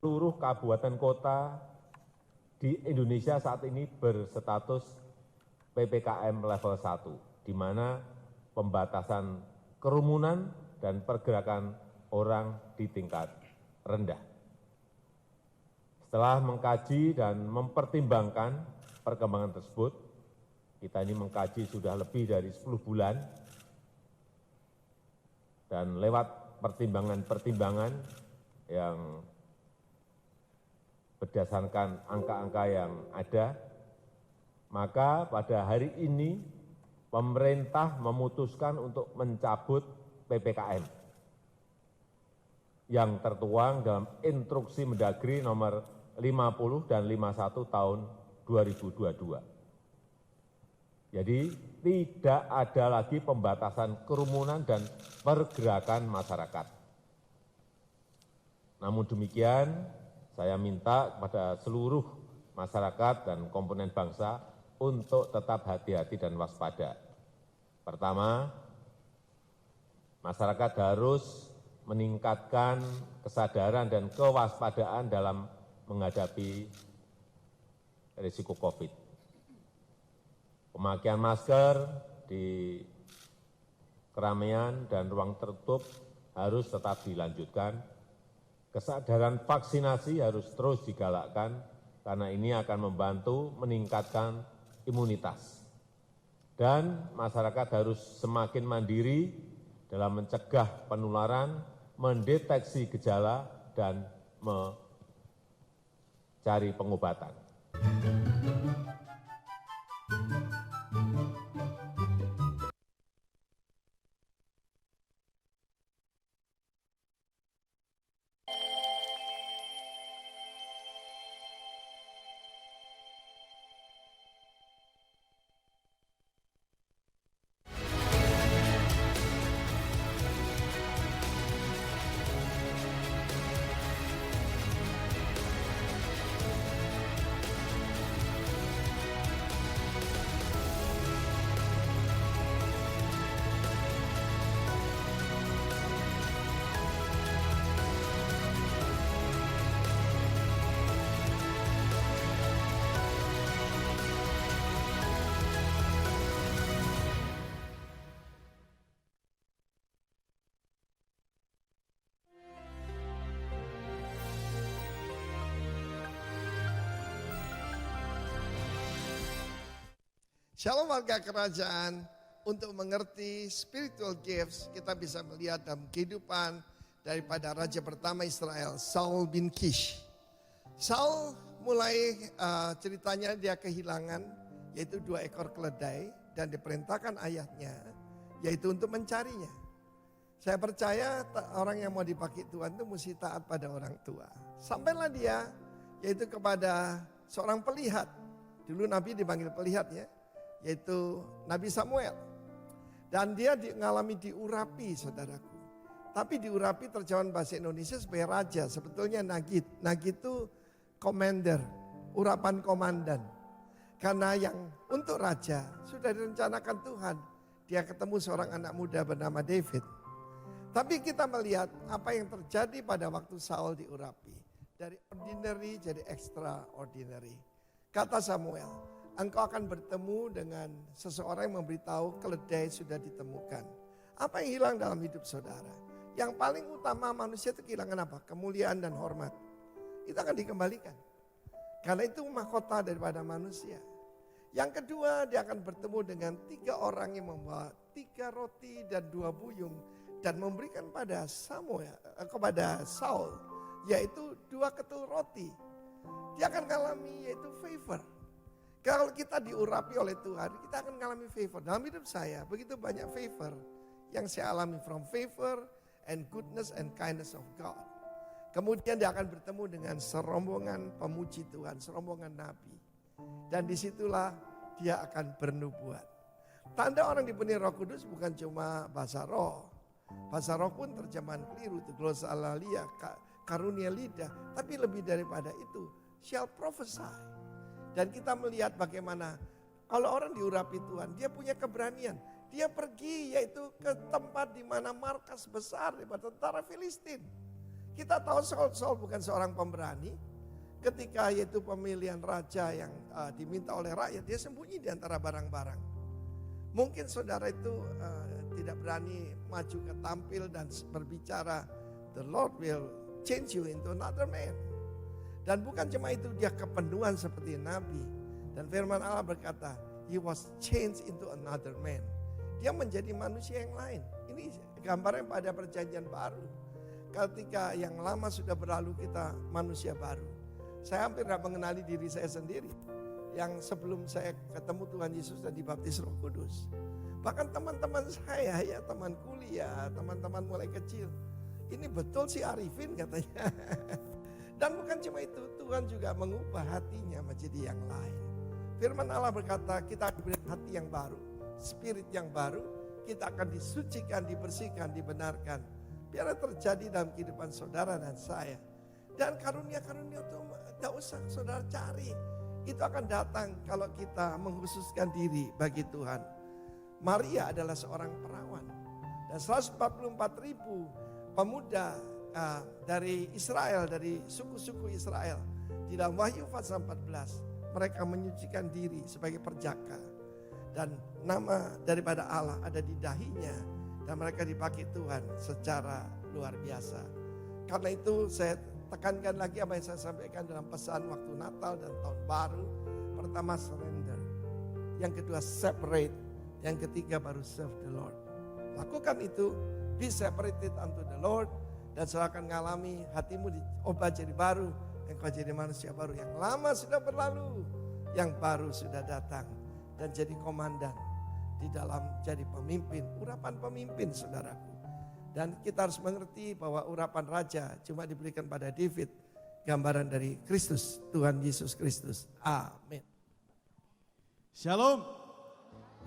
Seluruh kabupaten kota di Indonesia saat ini berstatus PPKM level 1, di mana pembatasan kerumunan dan pergerakan orang di tingkat rendah. Setelah mengkaji dan mempertimbangkan perkembangan tersebut, kita ini mengkaji sudah lebih dari 10 bulan, dan lewat pertimbangan-pertimbangan yang berdasarkan angka-angka yang ada, maka pada hari ini pemerintah memutuskan untuk mencabut PPKM yang tertuang dalam Instruksi Mendagri nomor 50 dan 51 tahun 2022. Jadi tidak ada lagi pembatasan kerumunan dan pergerakan masyarakat. Namun demikian, saya minta kepada seluruh masyarakat dan komponen bangsa untuk tetap hati-hati dan waspada. Pertama, masyarakat harus meningkatkan kesadaran dan kewaspadaan dalam menghadapi risiko COVID. Pemakaian masker di keramaian dan ruang tertutup harus tetap dilanjutkan. Kesadaran vaksinasi harus terus digalakkan karena ini akan membantu meningkatkan imunitas. Dan masyarakat harus semakin mandiri dalam mencegah penularan, mendeteksi gejala, dan mencari pengobatan. Shalom warga kerajaan, untuk mengerti spiritual gifts kita bisa melihat dalam kehidupan daripada raja pertama Israel, Saul bin Kish. Saul mulai ceritanya dia kehilangan yaitu 2 ekor keledai dan diperintahkan ayahnya yaitu untuk mencarinya. Saya percaya orang yang mau dipakai Tuhan itu mesti taat pada orang tua. Sampailah dia yaitu kepada seorang pelihat. Dulu Nabi dipanggil pelihat ya, yaitu Nabi Samuel. Dan dia mengalami diurapi saudaraku. Tapi diurapi terjemahan bahasa Indonesia sebagai raja. Sebetulnya Nagid. Nagid itu commander, urapan komandan. Karena yang untuk raja sudah direncanakan Tuhan. Dia ketemu seorang anak muda bernama David. Tapi kita melihat apa yang terjadi pada waktu Saul diurapi. Dari ordinary jadi extraordinary. Kata Samuel, engkau akan bertemu dengan seseorang yang memberitahu keledai sudah ditemukan. Apa yang hilang dalam hidup saudara? Yang paling utama manusia itu kehilangan apa? Kemuliaan dan hormat. Itu akan dikembalikan. Karena itu mahkota daripada manusia. Yang kedua, dia akan bertemu dengan 3 orang yang membawa 3 roti dan 2 buyung. Dan memberikan pada kepada Saul, yaitu 2 ketul roti. Dia akan mengalami yaitu favor. Kalau kita diurapi oleh Tuhan, kita akan mengalami favor. Dalam hidup saya, begitu banyak favor yang saya alami from favor and goodness and kindness of God. Kemudian dia akan bertemu dengan serombongan pemuji Tuhan, serombongan nabi. Dan disitulah dia akan bernubuat. Tanda orang dipenuhi Roh Kudus bukan cuma bahasa roh. Bahasa roh pun terjemahan keliru itu glosalalia, karunia lidah. Tapi lebih daripada itu, shall prophesy. Dan kita melihat bagaimana kalau orang diurapi Tuhan, dia punya keberanian. Dia pergi yaitu ke tempat di mana markas besar daripada tentara Filistin. Kita tahu Saul bukan seorang pemberani. Ketika yaitu pemilihan raja yang diminta oleh rakyat, dia sembunyi di antara barang-barang. Mungkin saudara itu tidak berani maju ke tampil dan berbicara, the Lord will change you into another man. Dan bukan cuma itu, dia kepenuhan seperti Nabi. Dan firman Allah berkata, he was changed into another man. Dia menjadi manusia yang lain. Ini gambarnya pada perjanjian baru. Ketika yang lama sudah berlalu, kita manusia baru. Saya hampir tidak mengenali diri saya sendiri. Yang sebelum saya ketemu Tuhan Yesus dan dibaptis Roh Kudus. Bahkan teman-teman saya, ya teman kuliah, teman-teman mulai kecil. Ini betul si Arifin katanya. Dan bukan cuma itu, Tuhan juga mengubah hatinya menjadi yang lain. Firman Allah berkata, kita diberi hati yang baru, spirit yang baru, kita akan disucikan, dibersihkan, dibenarkan. Biar terjadi dalam kehidupan saudara dan saya. Dan karunia-karunia itu tidak usah saudara cari. Itu akan datang kalau kita mengkhususkan diri bagi Tuhan. Maria adalah seorang perawan. Dan 144.000 pemuda dari Israel, dari suku-suku Israel. Di dalam Wahyu pasal 14, mereka menyucikan diri sebagai perjaka. Dan nama daripada Allah ada di dahinya. Dan mereka dipakai Tuhan secara luar biasa. Karena itu saya tekankan lagi apa yang saya sampaikan dalam pesan waktu Natal dan Tahun Baru. Pertama surrender. Yang kedua separate. Yang ketiga baru serve the Lord. Lakukan itu, be separated unto the Lord. Dan saudara akan mengalami hatimu diubah jadi baru. Engkau jadi manusia baru. Yang lama sudah berlalu. Yang baru sudah datang. Dan jadi komandan. Di dalam jadi pemimpin. Urapan pemimpin saudaraku. Dan kita harus mengerti bahwa urapan raja cuma diberikan pada David. Gambaran dari Kristus, Tuhan Yesus Kristus. Amin. Shalom.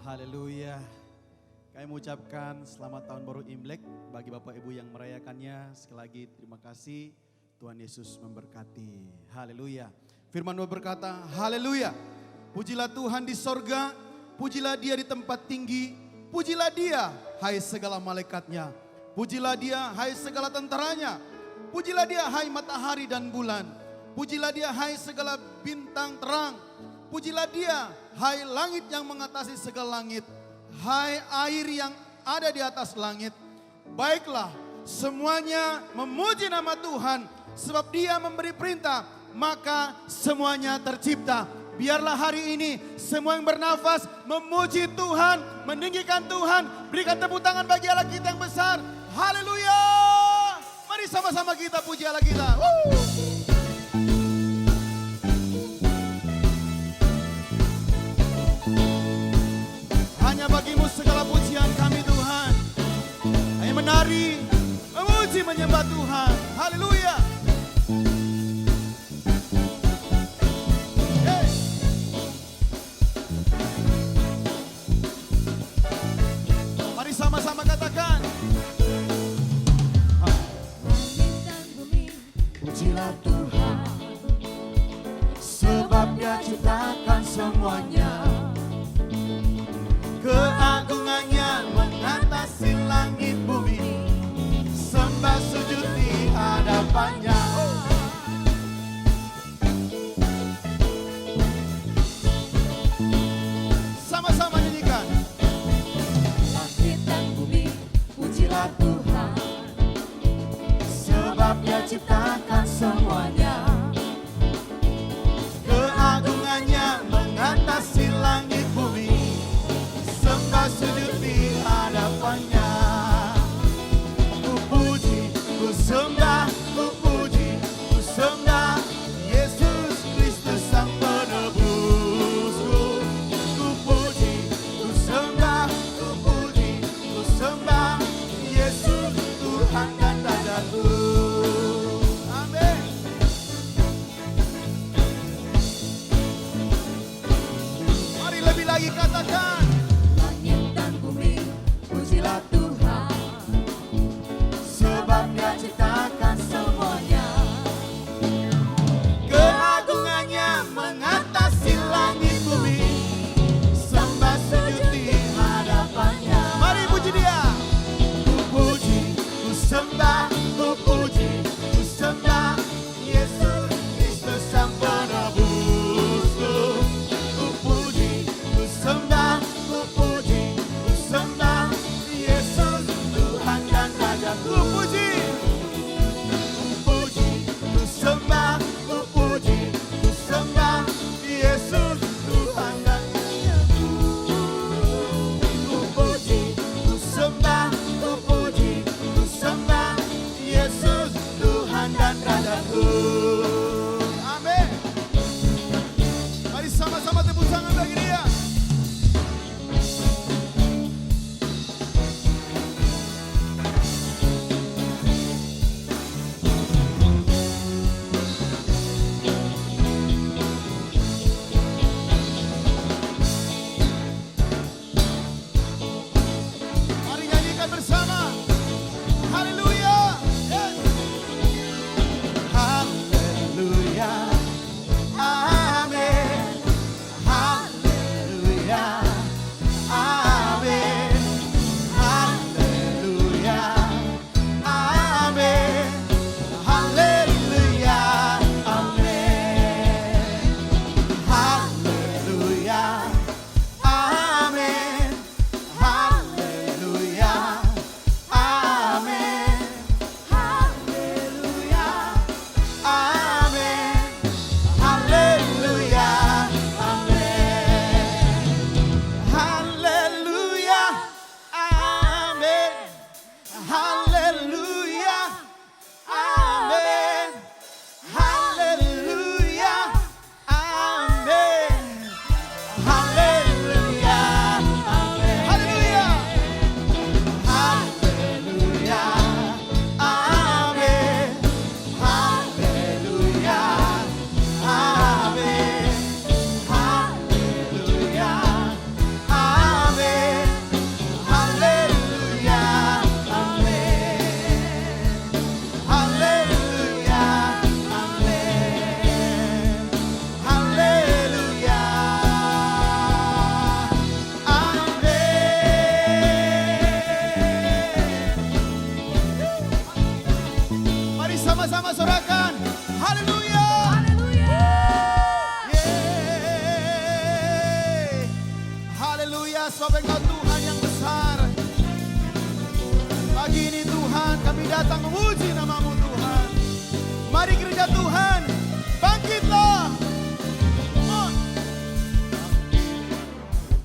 Haleluya. Kami mengucapkan selamat tahun baru Imlek bagi Bapak Ibu yang merayakannya. Sekali lagi terima kasih. Tuhan Yesus memberkati. Haleluya. Firman Tuhan berkata, haleluya. Pujilah Tuhan di sorga, pujilah Dia di tempat tinggi, pujilah Dia, hai segala malaikatnya. Pujilah Dia, hai segala tentaranya. Pujilah Dia, hai matahari dan bulan. Pujilah Dia, hai segala bintang terang. Pujilah Dia, hai langit yang mengatasi segala langit. Hai air yang ada di atas langit. Baiklah, semuanya memuji nama Tuhan. Sebab Dia memberi perintah, maka semuanya tercipta. Biarlah hari ini semua yang bernafas memuji Tuhan, meninggikan Tuhan. Berikan tepuk tangan bagi Allah kita yang besar. Haleluya. Mari sama-sama kita puji Allah kita. Hanya bagimu segala pujian kami Tuhan. Hanya menari, memuji, menyembah Tuhan. Haleluya. Mari sama-sama katakan. Pujilah Tuhan, sebab Dia ciptakan semuanya. Keagungannya mengatasi langit bumi, sembah sujud di hadapannya. Sama-sama nyanyikan. Langit dan bumi, pujilah Tuhan, sebab Dia ciptakan semuanya. Keagungannya mengatasi langit bumi, sembah sujud di hadapannya. Ku puji, ku sembah, ku puji, ku sembah Yesus Kristus Sang Penebusku. Ku puji, ku sembah, ku puji, ku sembah Yesus Tuhan dan Rajaku. Amin. sebab Engkau Tuhan yang besar. Pagi ini Tuhan kami datang memuji nama-Mu Tuhan. Mari gereja Tuhan, bangkitlah. Come on.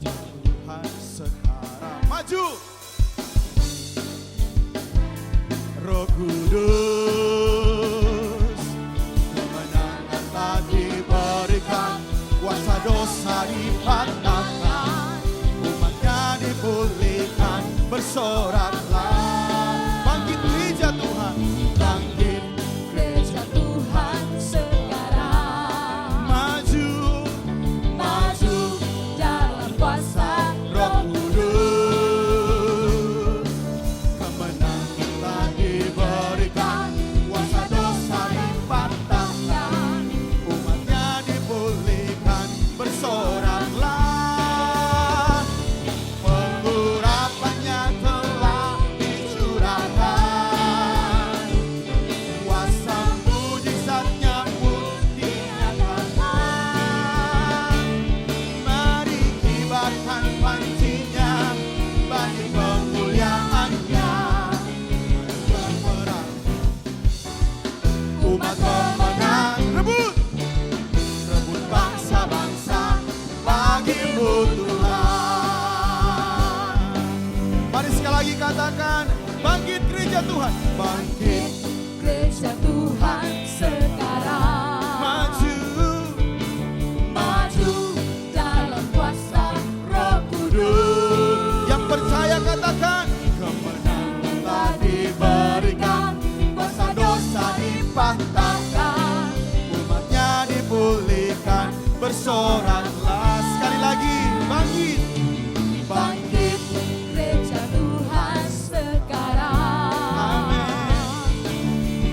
Tuhan sekarang maju. Roh Kudus, kemenangan telah diberikan, kuasa dosa dipatahkan, umatnya dipulihkan, bersoraklah. Bangkit gereja Tuhan, bangkit Gereja Tuhan sekarang. maju, Maju dalam kuasa Roh Kudus, kemenangan telah diberikan, kuasa dosa dipatahkan, umatnya dipulihkan, bersoraklah. Pengurapannya telah dicurahkan, kuasa mujizatnya pun dinyatakan. Mari kibarkan pancinya bagi kemuliaannya. Berperang umat pemenang, rebut bangsa-bangsa bagi-Mu Tuhan. Mari sekali lagi katakan, bangkit gereja Tuhan, bangkit Gereja Tuhan sekarang. maju. Maju dalam kuasa Roh Kudus. Yang percaya katakan, kemenangan telah diberikan, kuasa dosa dipatahkan, umatnya dipulihkan, bersoraklah. Sekali lagi, bangkit, bangkit. Gereja Tuhan sekarang. Amin.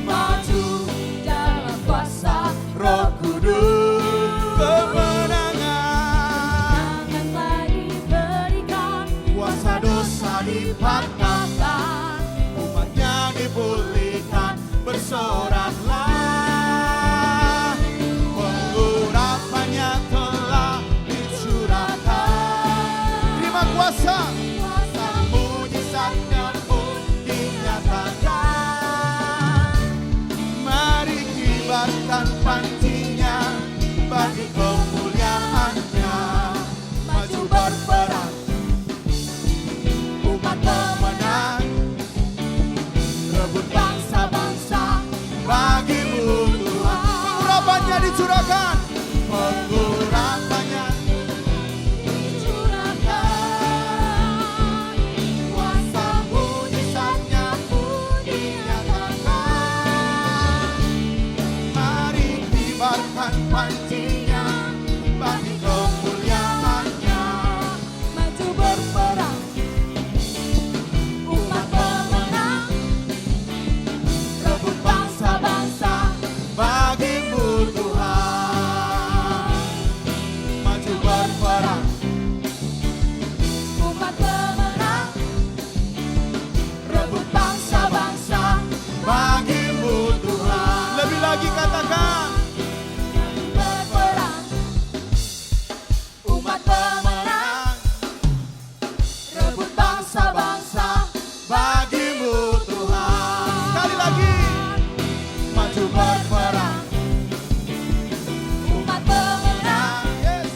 Maju dalam kuasa Roh Kudus, kemenangan, yang telah diberikan, kuasa dosa dipatahkan, umatnya dipulihkan, bersoraklah. Pengurapannya telah dicurahkan, terima kuasa, kuasa mujizatnya pun dinyatakan. Mari kibarkan pancinya bagi kemuliaannya. Maju berperang, umat pemenang, rebut bangsa-bangsa bagi-Mu Tuhan. Pengurapannya dicurahkan, pengurapannya dicurahkan, kuasa mujizatnya pun dinyatakan. Mari kibarkan pancinya bagi kemuliaannya. maju berperang, umat pemenang, Rebut bangsa-bangsa bagi-Mu Tuhan. Maju berperang, umat pemenang, rebut bangsa-bangsa bagi-Mu Tuhan. Lebih lagi katakan, berperang, umat pemenang, rebut bangsa-bangsa bagi-Mu Tuhan. Sekali lagi, maju berperang, umat pemenang, yes.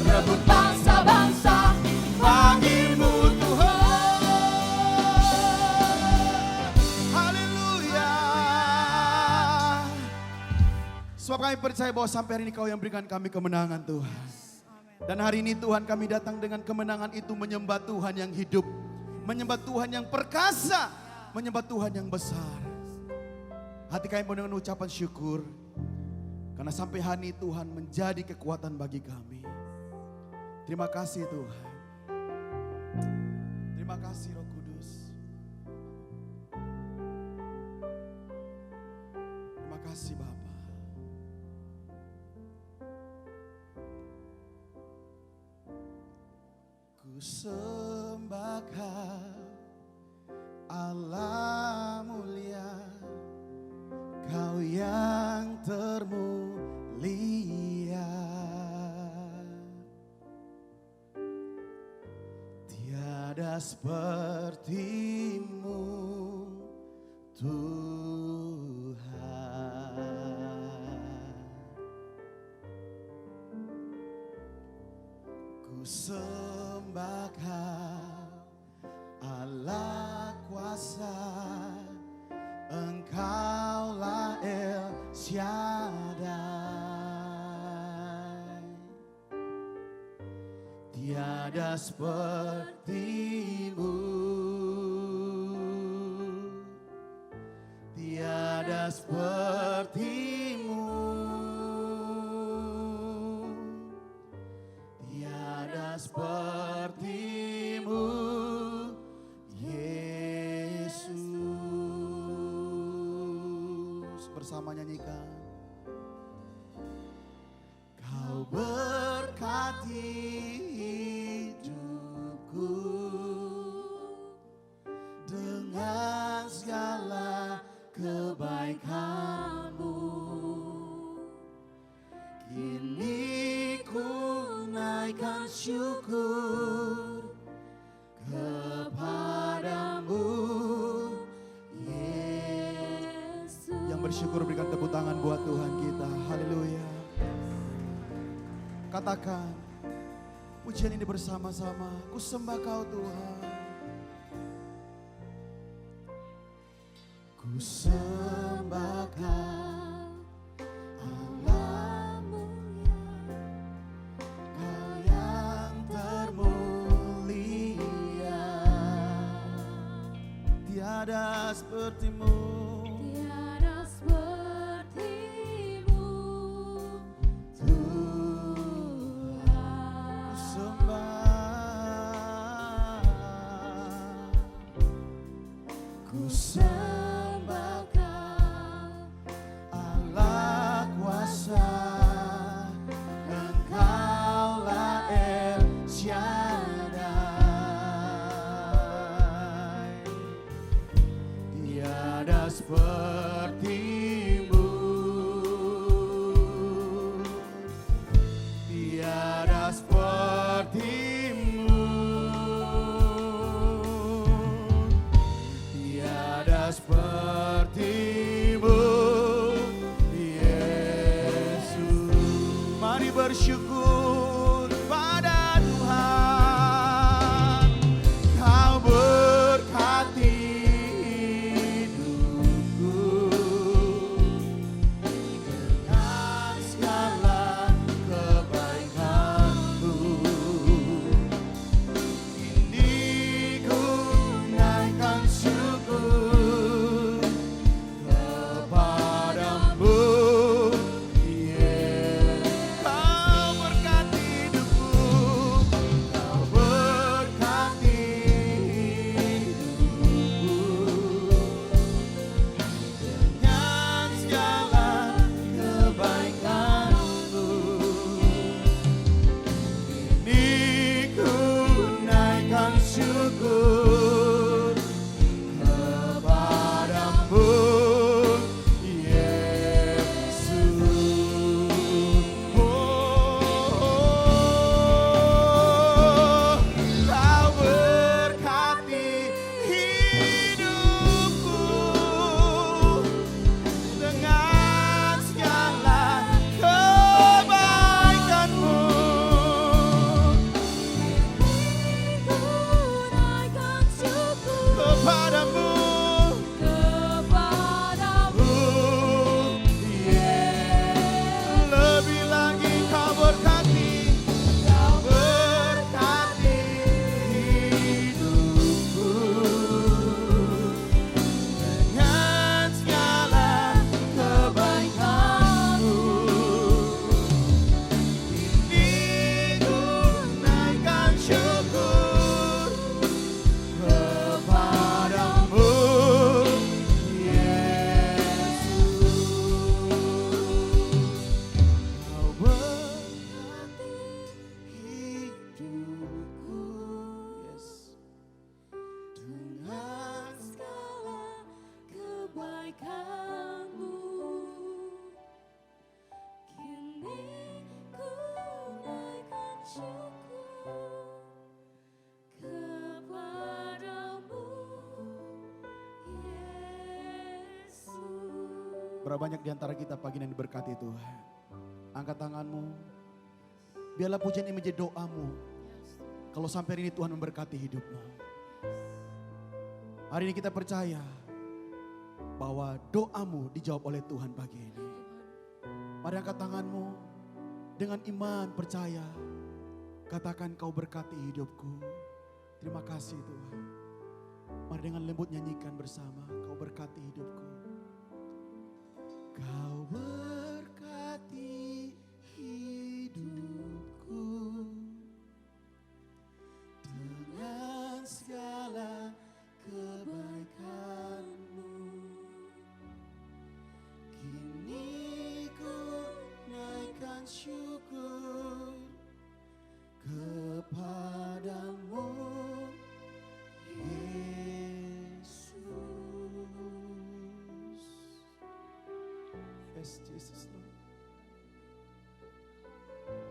Rebut bangsa-bangsa bagi-Mu Tuhan. Haleluya. Sebab kami percaya bahwa sampai hari ini Kau yang berikan kami kemenangan Tuhan. Dan hari ini Tuhan kami datang dengan kemenangan itu menyembah Tuhan yang hidup. Menyembah Tuhan yang perkasa. Menyembah Tuhan yang besar. Hati kami penuh dengan ucapan syukur. Karena sampai hari ini Tuhan menjadi kekuatan bagi kami. Terima kasih Tuhan. Terima kasih Roh Kudus. Terima kasih Bapa. Ku sembah Kau Allah mulia, Kau yang termulia. sepertimu Tuhan. Ku sembah Kau Allah kuasa, Engkaulah El Shaddai. Tiada sepertimu, tiada sepertimu, tiada sepertimu, Yesus. Bersama nyanyikan. Kau berkati hidupku dengan segala kebaikan-Mu. Kini ku naikkan syukur kepadamu, Yesus. Yang bersyukur berikan tepuk tangan buat Tuhan kita. Haleluya. Katakan pujian ini bersama-sama. Ku sembah Kau Tuhan. Ku sembah Kau Allah mulia, Kau yang termulia. Tiada seperti-Mu, Tiada seperti-Mu, Tuhan. Ku sembah Kau Allah kuasa, Engkaulah El Shaddai. Tiada seperti-Mu, tiada seperti-Mu, tiada seperti-Mu, Yesus. Mari bersyukur pada Tuhan. Kau berkati hidupku dengan segala kebaikan-Mu. Kini ku naikkan syukur kepadamu, Yesus. Kau berkati Berapa banyak di antara kita pagi ini yang diberkati Tuhan. Angkat tanganmu. Biarlah pujian ini menjadi doamu. Kalau sampai hari ini Tuhan memberkati hidupmu. Hari ini kita percaya bahwa doamu dijawab oleh Tuhan pagi ini. Mari angkat tanganmu. Dengan iman percaya. Katakan kau berkati hidupku. Terima kasih Tuhan. Mari dengan lembut nyanyikan bersama. Kau berkati hidupku. Kau berkati hidupku dengan segala kebaikan-Mu. Kini ku naikkan syukur kepadamu, Yesus. Yes, Jesus Lord.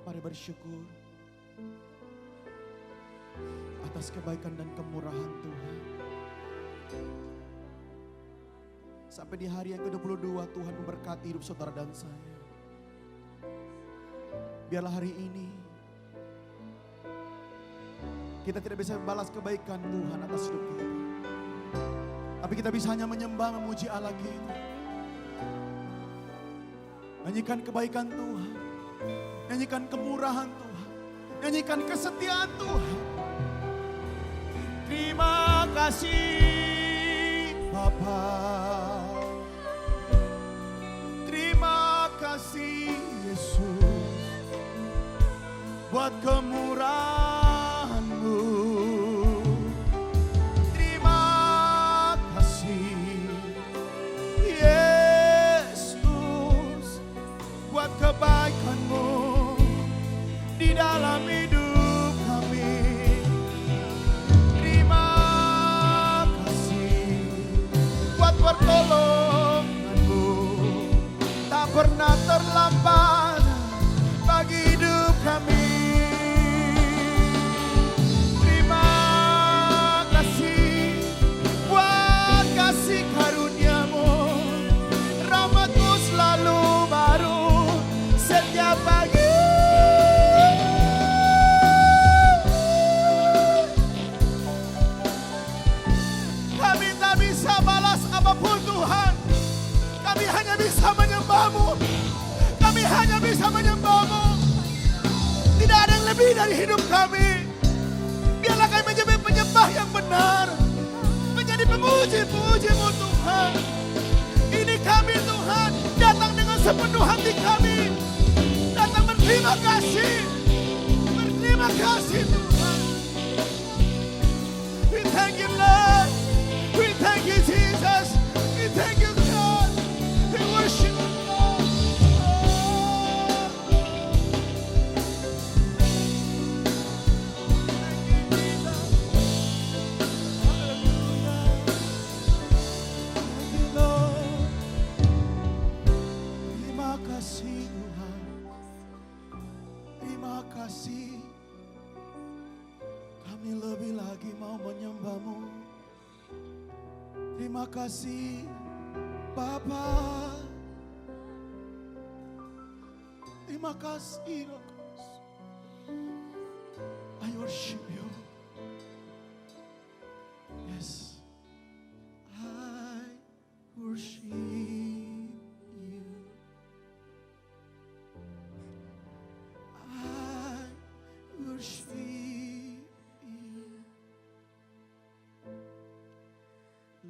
Mari bersyukur atas kebaikan dan kemurahan Tuhan. Sampai di hari yang ke-22 Tuhan memberkati hidup saudara dan saya. Biarlah hari ini kita tidak bisa membalas kebaikan Tuhan atas hidup kita. Tapi kita bisa hanya menyembah, memuji Allah kita. Nyanyikan kebaikan Tuhan. Nyanyikan kemurahan Tuhan. Nyanyikan kesetiaan Tuhan. Terima kasih Bapa. Terima kasih Yesus. Buat kemurahan-Mu. Terima kasih Yesus. Buat kebaikan-Mu di dalam hidup kami. Terima kasih buat pertolongan-Mu. Tak pernah terlambat bagi hidup kami. Terima kasih buat kasih karunia-Mu. Rahmat-Mu selalu baru setiap pagi. Kami tak bisa balas apapun Tuhan. Kami hanya bisa menyembah-Mu. Kami hanya bisa menyembah-Mu. Tidak ada yang lebih dari hidup kami. Biarlah kami menjadi penyembah yang benar. Menjadi pemuji-pemuji-Mu Tuhan. Ini kami Tuhan. Datang dengan sepenuh hati kami. Datang berterima kasih. Berterima kasih Tuhan. We thank you Lord. We thank you Jesus. We thank you God. We worship you Lord. Terima kasih Tuhan. Terima kasih. Kami lebih lagi mau menyembah-Mu. Terima kasih Bapa. Terima kasih Roh Kudus. I worship you. Yes. I worship you. I worship you.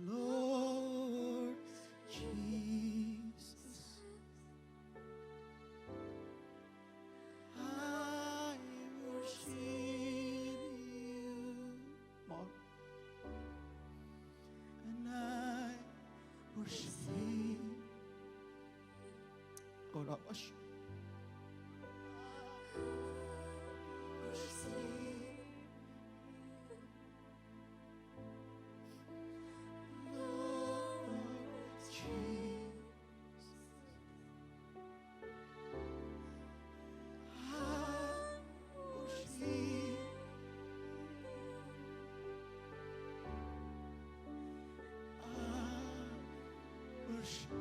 Lord Jesus. I worship you. More. And I worship you. Lord, I worship you. Worship you.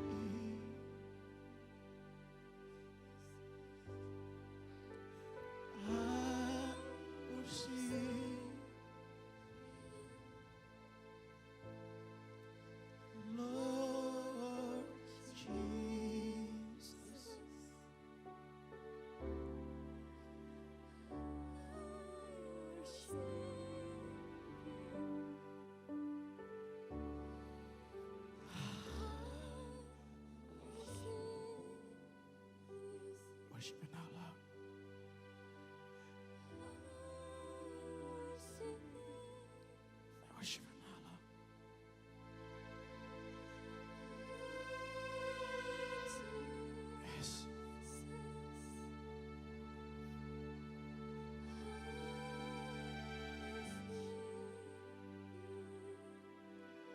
worship you now, Lord. I worship you now, Lord. Yes.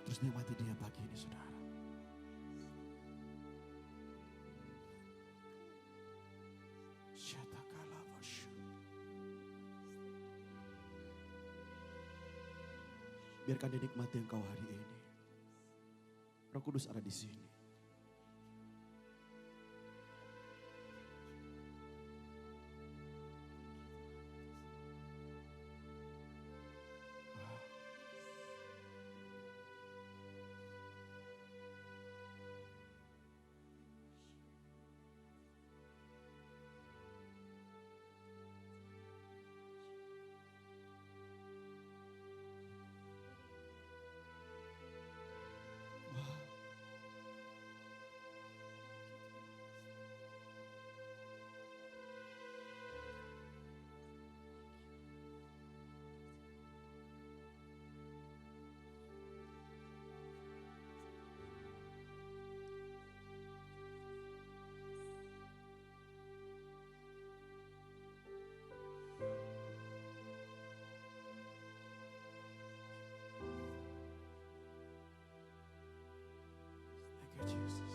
Terus nikmati dia pagi ini, saudara. Biarkan dinikmati engkau hari ini. Roh Kudus ada di sini. Thank you, Jesus.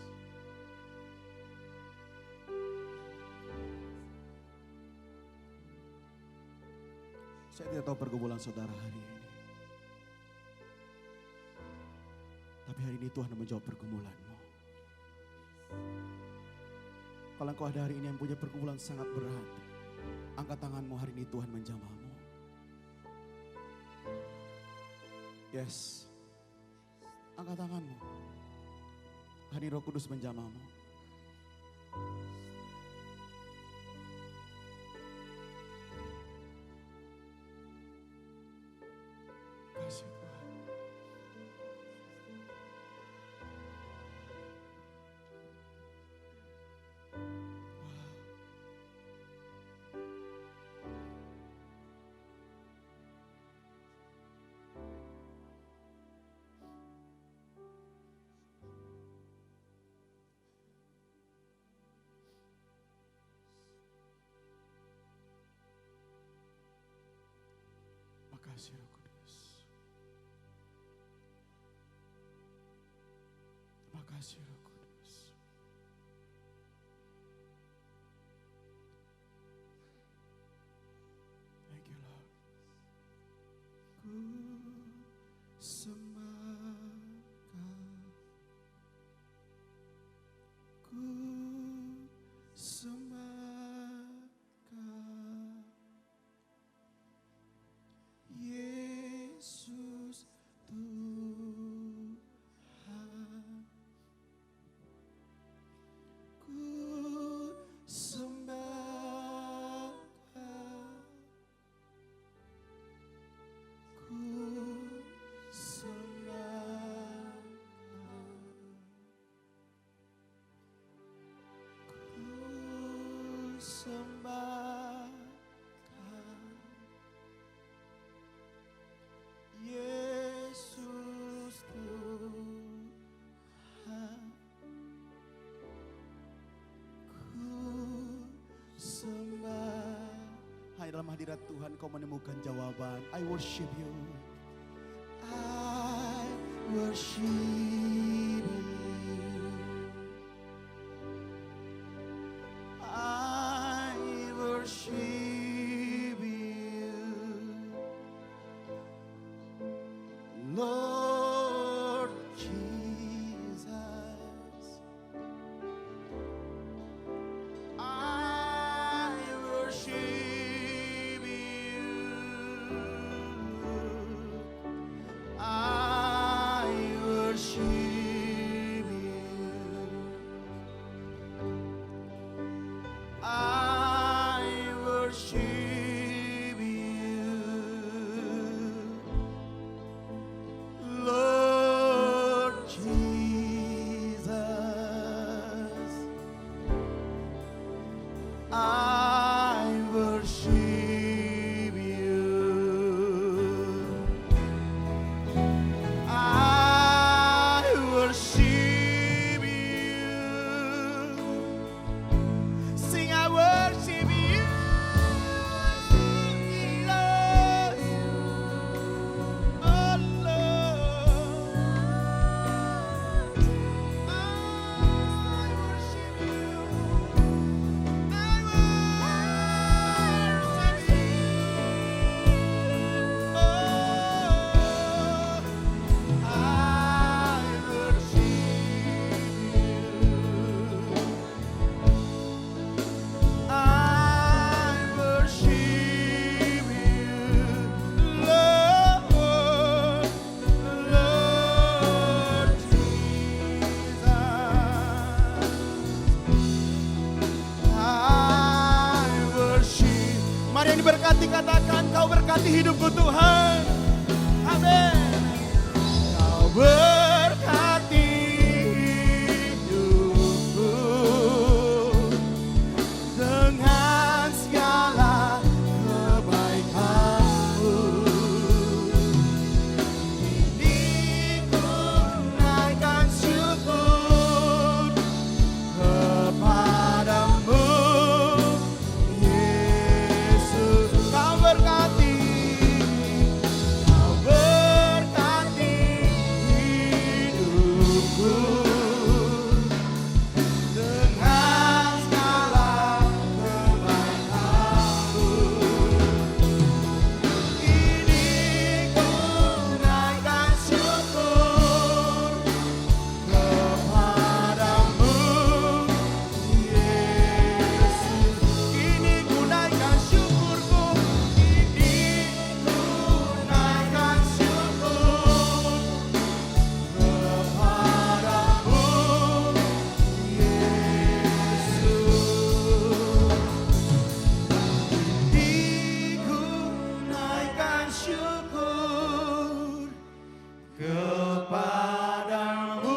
Saya tidak tahu pergumulan saudara hari ini. Tapi hari ini Tuhan menjawab pergumulanmu. Kalau engkau ada hari ini yang punya pergumulan sangat berat, angkat tanganmu, hari ini Tuhan menjamahmu. Yes. Angkat tanganmu. Hari ini Roh Kudus menjamahmu. Kasih Tuhan. Makasih Roh Kudus. Makasih Roh Kudus. Thank you Lord. Ku sembah Kau. Ku sembah Kau. Yesus Tuhan, ku sembah Kau, ku sembah Kau, ku sembah Kau. Yesus Tuhan, ku sembah. Hanya dalam hadirat Tuhan kau menemukan jawaban. I worship you. I worship you. I worship you. Lord Jesus, I worship you. I worship Mari yang diberkati katakan, Kau berkati hidupku Tuhan. Amin. Kau berkati hidupku dengan segala kebaikan-Mu. Ini ku naikkan syukur kepadamu, Yesus. Kau berkati hidupku dengan segala kebaikan-Mu. Ini ku naikkan syukur kepadamu, Yesus. Ini ku naikkan syukurku, ini ku naikkan syukur kepadamu, Yesus. Ku naikkan syukur kepadamu.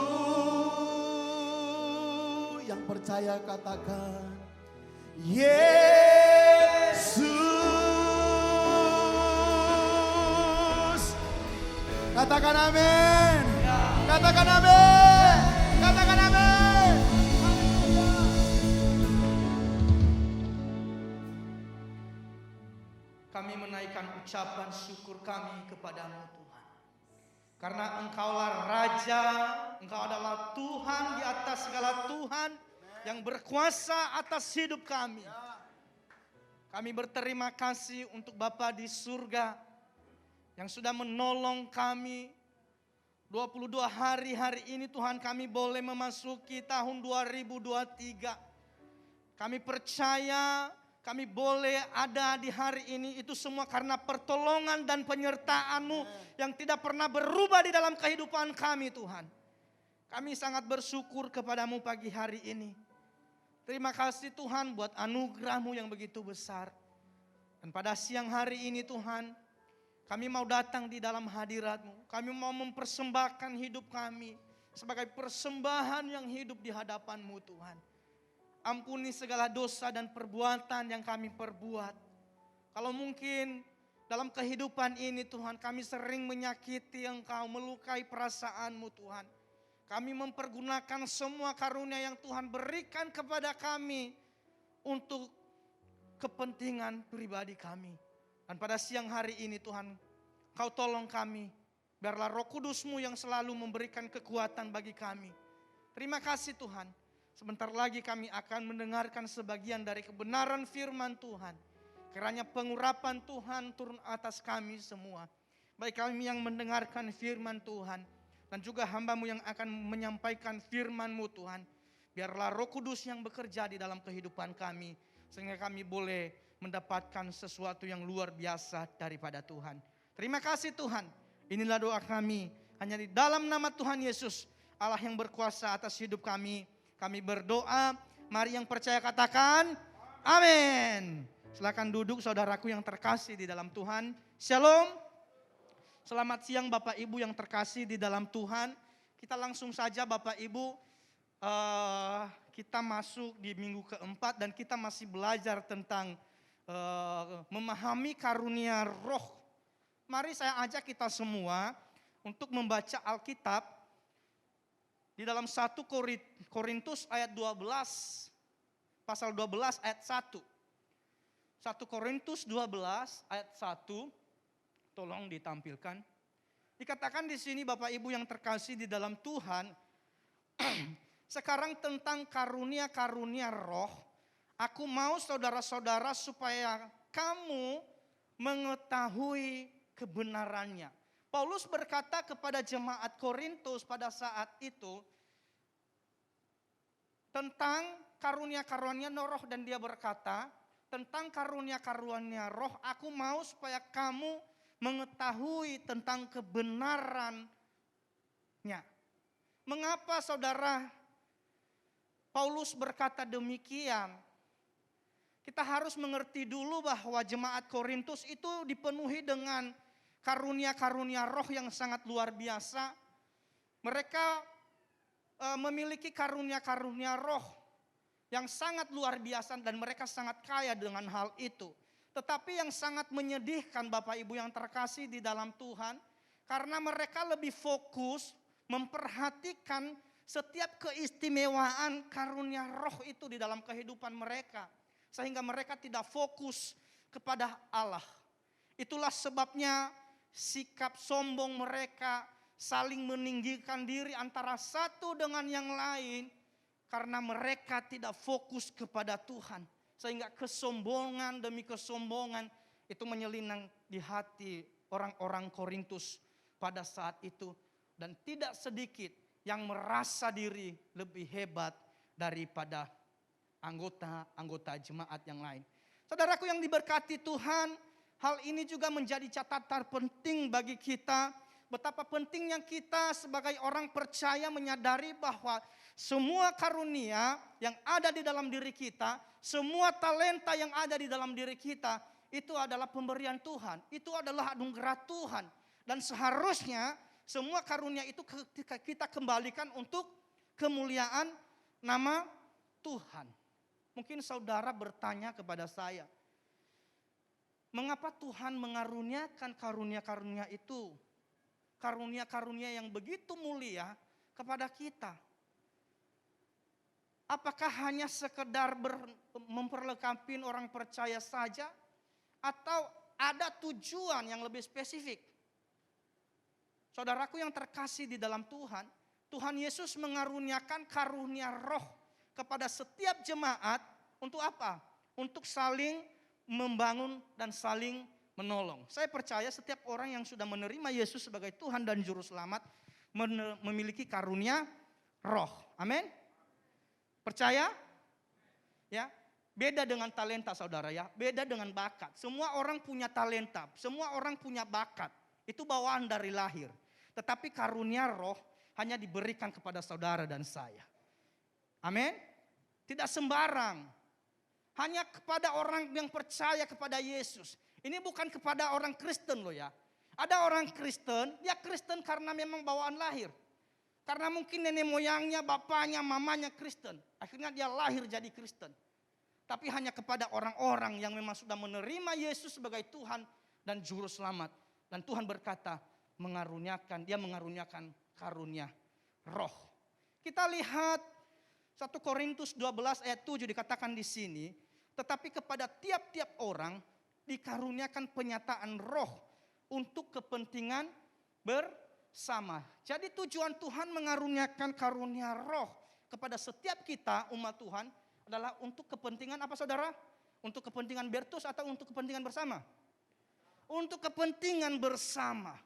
Yang percaya katakan, Yesus. Katakan amin. Katakan amin. Katakan amin. Kami menaikkan ucapan syukur kami kepadamu Tuhan. Karena Engkaulah Raja, Engkau adalah Tuhan di atas segala Tuhan yang berkuasa atas hidup kami. Kami berterima kasih untuk Bapa di surga yang sudah menolong kami 22 hari ini Tuhan, kami boleh memasuki tahun 2023. Kami percaya kami boleh ada di hari ini itu semua karena pertolongan dan penyertaan-Mu yang tidak pernah berubah di dalam kehidupan kami Tuhan. Kami sangat bersyukur kepadamu pagi hari ini. Terima kasih Tuhan buat anugerah-Mu yang begitu besar. Dan pada siang hari ini Tuhan, kami mau datang di dalam hadirat-Mu. Kami mau mempersembahkan hidup kami sebagai persembahan yang hidup di hadapan-Mu Tuhan. Ampuni segala dosa dan perbuatan yang kami perbuat. Kalau mungkin dalam kehidupan ini Tuhan, kami sering menyakiti Engkau, melukai perasaan-Mu Tuhan. Kami mempergunakan semua karunia yang Tuhan berikan kepada kami untuk kepentingan pribadi kami. Dan pada siang hari ini Tuhan, Kau tolong kami. Biarlah Roh Kudus-Mu yang selalu memberikan kekuatan bagi kami. Terima kasih Tuhan. Sebentar lagi kami akan mendengarkan sebagian dari kebenaran firman Tuhan. Kiranya pengurapan Tuhan turun atas kami semua. Baik kami yang mendengarkan firman Tuhan. Dan juga hamba-Mu yang akan menyampaikan firman-Mu Tuhan. Biarlah Roh Kudus yang bekerja di dalam kehidupan kami. Sehingga kami boleh mendapatkan sesuatu yang luar biasa daripada Tuhan. Terima kasih Tuhan. Inilah doa kami. Hanya di dalam nama Tuhan Yesus, Allah yang berkuasa atas hidup kami. Kami berdoa. Mari yang percaya katakan amin. Silakan duduk saudaraku yang terkasih di dalam Tuhan. Shalom. Selamat siang Bapak Ibu yang terkasih di dalam Tuhan. Kita langsung saja Bapak Ibu. Kita masuk di minggu keempat dan kita masih belajar tentang memahami karunia roh. Mari saya ajak kita semua untuk membaca Alkitab di dalam 1 Korintus ayat 12, pasal 12 ayat 1. 1 Korintus 12 ayat 1, tolong ditampilkan. Dikatakan di sini Bapak Ibu yang terkasih di dalam Tuhan, sekarang tentang karunia-karunia roh, aku mau saudara-saudara supaya kamu mengetahui kebenarannya. Paulus berkata kepada jemaat Korintus pada saat itu tentang karunia-karunia roh, dan dia berkata tentang karunia-karunia roh, aku mau supaya kamu mengetahui tentang kebenarannya. Mengapa saudara Paulus berkata demikian? Kita harus mengerti dulu bahwa jemaat Korintus itu dipenuhi dengan karunia-karunia roh yang sangat luar biasa. Mereka memiliki karunia-karunia roh yang sangat luar biasa dan mereka sangat kaya dengan hal itu. Tetapi yang sangat menyedihkan Bapak Ibu yang terkasih di dalam Tuhan, karena mereka lebih fokus memperhatikan setiap keistimewaan karunia roh itu di dalam kehidupan mereka. Sehingga mereka tidak fokus kepada Allah. Itulah sebabnya sikap sombong mereka, saling meninggikan diri antara satu dengan yang lain. Karena mereka tidak fokus kepada Tuhan. Sehingga kesombongan demi kesombongan itu menyelinap di hati orang-orang Korintus pada saat itu. Dan tidak sedikit yang merasa diri lebih hebat daripada anggota-anggota jemaat yang lain. Saudaraku yang diberkati Tuhan, hal ini juga menjadi catatan penting bagi kita. Betapa pentingnya kita sebagai orang percaya menyadari bahwa semua karunia yang ada di dalam diri kita, semua talenta yang ada di dalam diri kita, itu adalah pemberian Tuhan. Itu adalah anugerah Tuhan. Dan seharusnya semua karunia itu kita kembalikan untuk kemuliaan nama Tuhan. Mungkin saudara bertanya kepada saya, mengapa Tuhan mengaruniakan karunia-karunia itu? Karunia-karunia yang begitu mulia kepada kita. Apakah hanya sekedar memperlengkapi orang percaya saja? Atau ada tujuan yang lebih spesifik? Saudaraku yang terkasih di dalam Tuhan, Tuhan Yesus mengaruniakan karunia roh kepada setiap jemaat untuk apa? Untuk saling membangun dan saling menolong. Saya percaya setiap orang yang sudah menerima Yesus sebagai Tuhan dan Juru Selamat memiliki karunia roh. Amin. Percaya? Ya. Beda dengan talenta saudara ya. Beda dengan bakat. Semua orang punya talenta. Semua orang punya bakat. Itu bawaan dari lahir. Tetapi karunia roh hanya diberikan kepada saudara dan saya. Amin. Tidak sembarang. Hanya kepada orang yang percaya kepada Yesus. Ini bukan kepada orang Kristen loh ya. Ada orang Kristen, dia Kristen karena memang bawaan lahir. Karena mungkin nenek moyangnya, bapaknya, mamanya Kristen. Akhirnya dia lahir jadi Kristen. Tapi hanya kepada orang-orang yang memang sudah menerima Yesus sebagai Tuhan dan Juru Selamat. Dan Tuhan berkata, dia mengaruniakan karunia roh. Kita lihat 1 Korintus 12 ayat 7 dikatakan di sini, tetapi kepada tiap-tiap orang dikaruniakan penyataan roh untuk kepentingan bersama. Jadi tujuan Tuhan mengaruniakan karunia roh kepada setiap kita umat Tuhan adalah untuk kepentingan apa saudara? Untuk kepentingan bertus atau untuk kepentingan bersama? Untuk kepentingan bersama.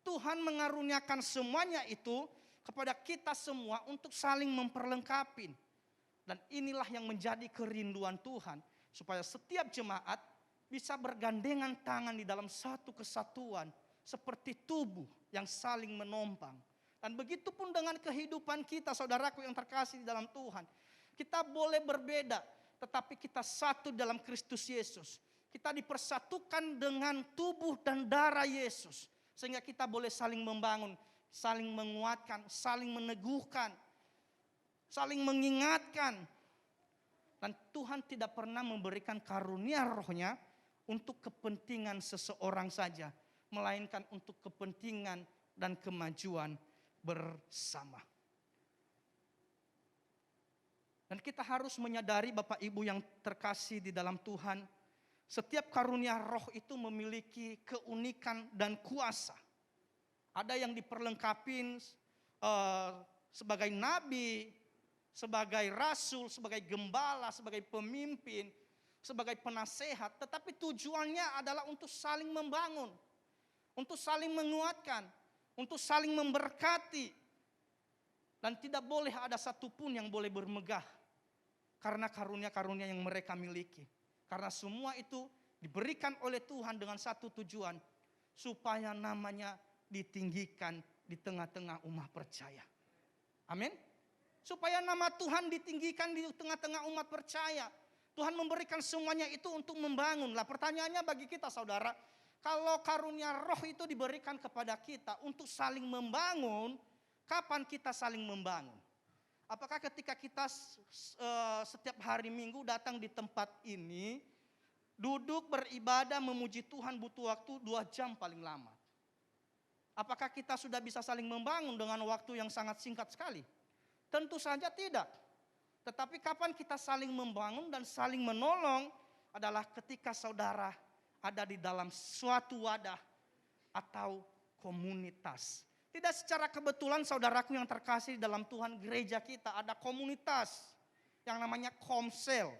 Tuhan mengaruniakan semuanya itu kepada kita semua untuk saling memperlengkapi. Dan inilah yang menjadi kerinduan Tuhan. Supaya setiap jemaat bisa bergandengan tangan di dalam satu kesatuan. Seperti tubuh yang saling menompang. Dan begitu pun dengan kehidupan kita saudaraku yang terkasih di dalam Tuhan. Kita boleh berbeda tetapi kita satu dalam Kristus Yesus. Kita dipersatukan dengan tubuh dan darah Yesus. Sehingga kita boleh saling membangun, saling menguatkan, saling meneguhkan, saling mengingatkan. Dan Tuhan tidak pernah memberikan karunia rohnya untuk kepentingan seseorang saja. Melainkan untuk kepentingan dan kemajuan bersama. Dan kita harus menyadari Bapak Ibu yang terkasih di dalam Tuhan. Setiap karunia roh itu memiliki keunikan dan kuasa. Ada yang diperlengkapi sebagai nabi, sebagai rasul, sebagai gembala, sebagai pemimpin, sebagai penasehat. Tetapi tujuannya adalah untuk saling membangun, untuk saling menguatkan, untuk saling memberkati. Dan tidak boleh ada satupun yang boleh bermegah karena karunia-karunia yang mereka miliki. Karena semua itu diberikan oleh Tuhan dengan satu tujuan. Supaya namanya ditinggikan di tengah-tengah umat percaya. Amin. Supaya nama Tuhan ditinggikan di tengah-tengah umat percaya. Tuhan memberikan semuanya itu untuk membangun. Lah pertanyaannya bagi kita saudara, kalau karunia roh itu diberikan kepada kita untuk saling membangun, kapan kita saling membangun? Apakah ketika kita setiap hari Minggu datang di tempat ini, duduk beribadah memuji Tuhan butuh waktu 2 jam paling lama? Apakah kita sudah bisa saling membangun dengan waktu yang sangat singkat sekali? Tentu saja tidak. Tetapi kapan kita saling membangun dan saling menolong adalah ketika saudara ada di dalam suatu wadah atau komunitas. Tidak secara kebetulan saudaraku yang terkasih dalam Tuhan, gereja kita ada komunitas yang namanya Komsel.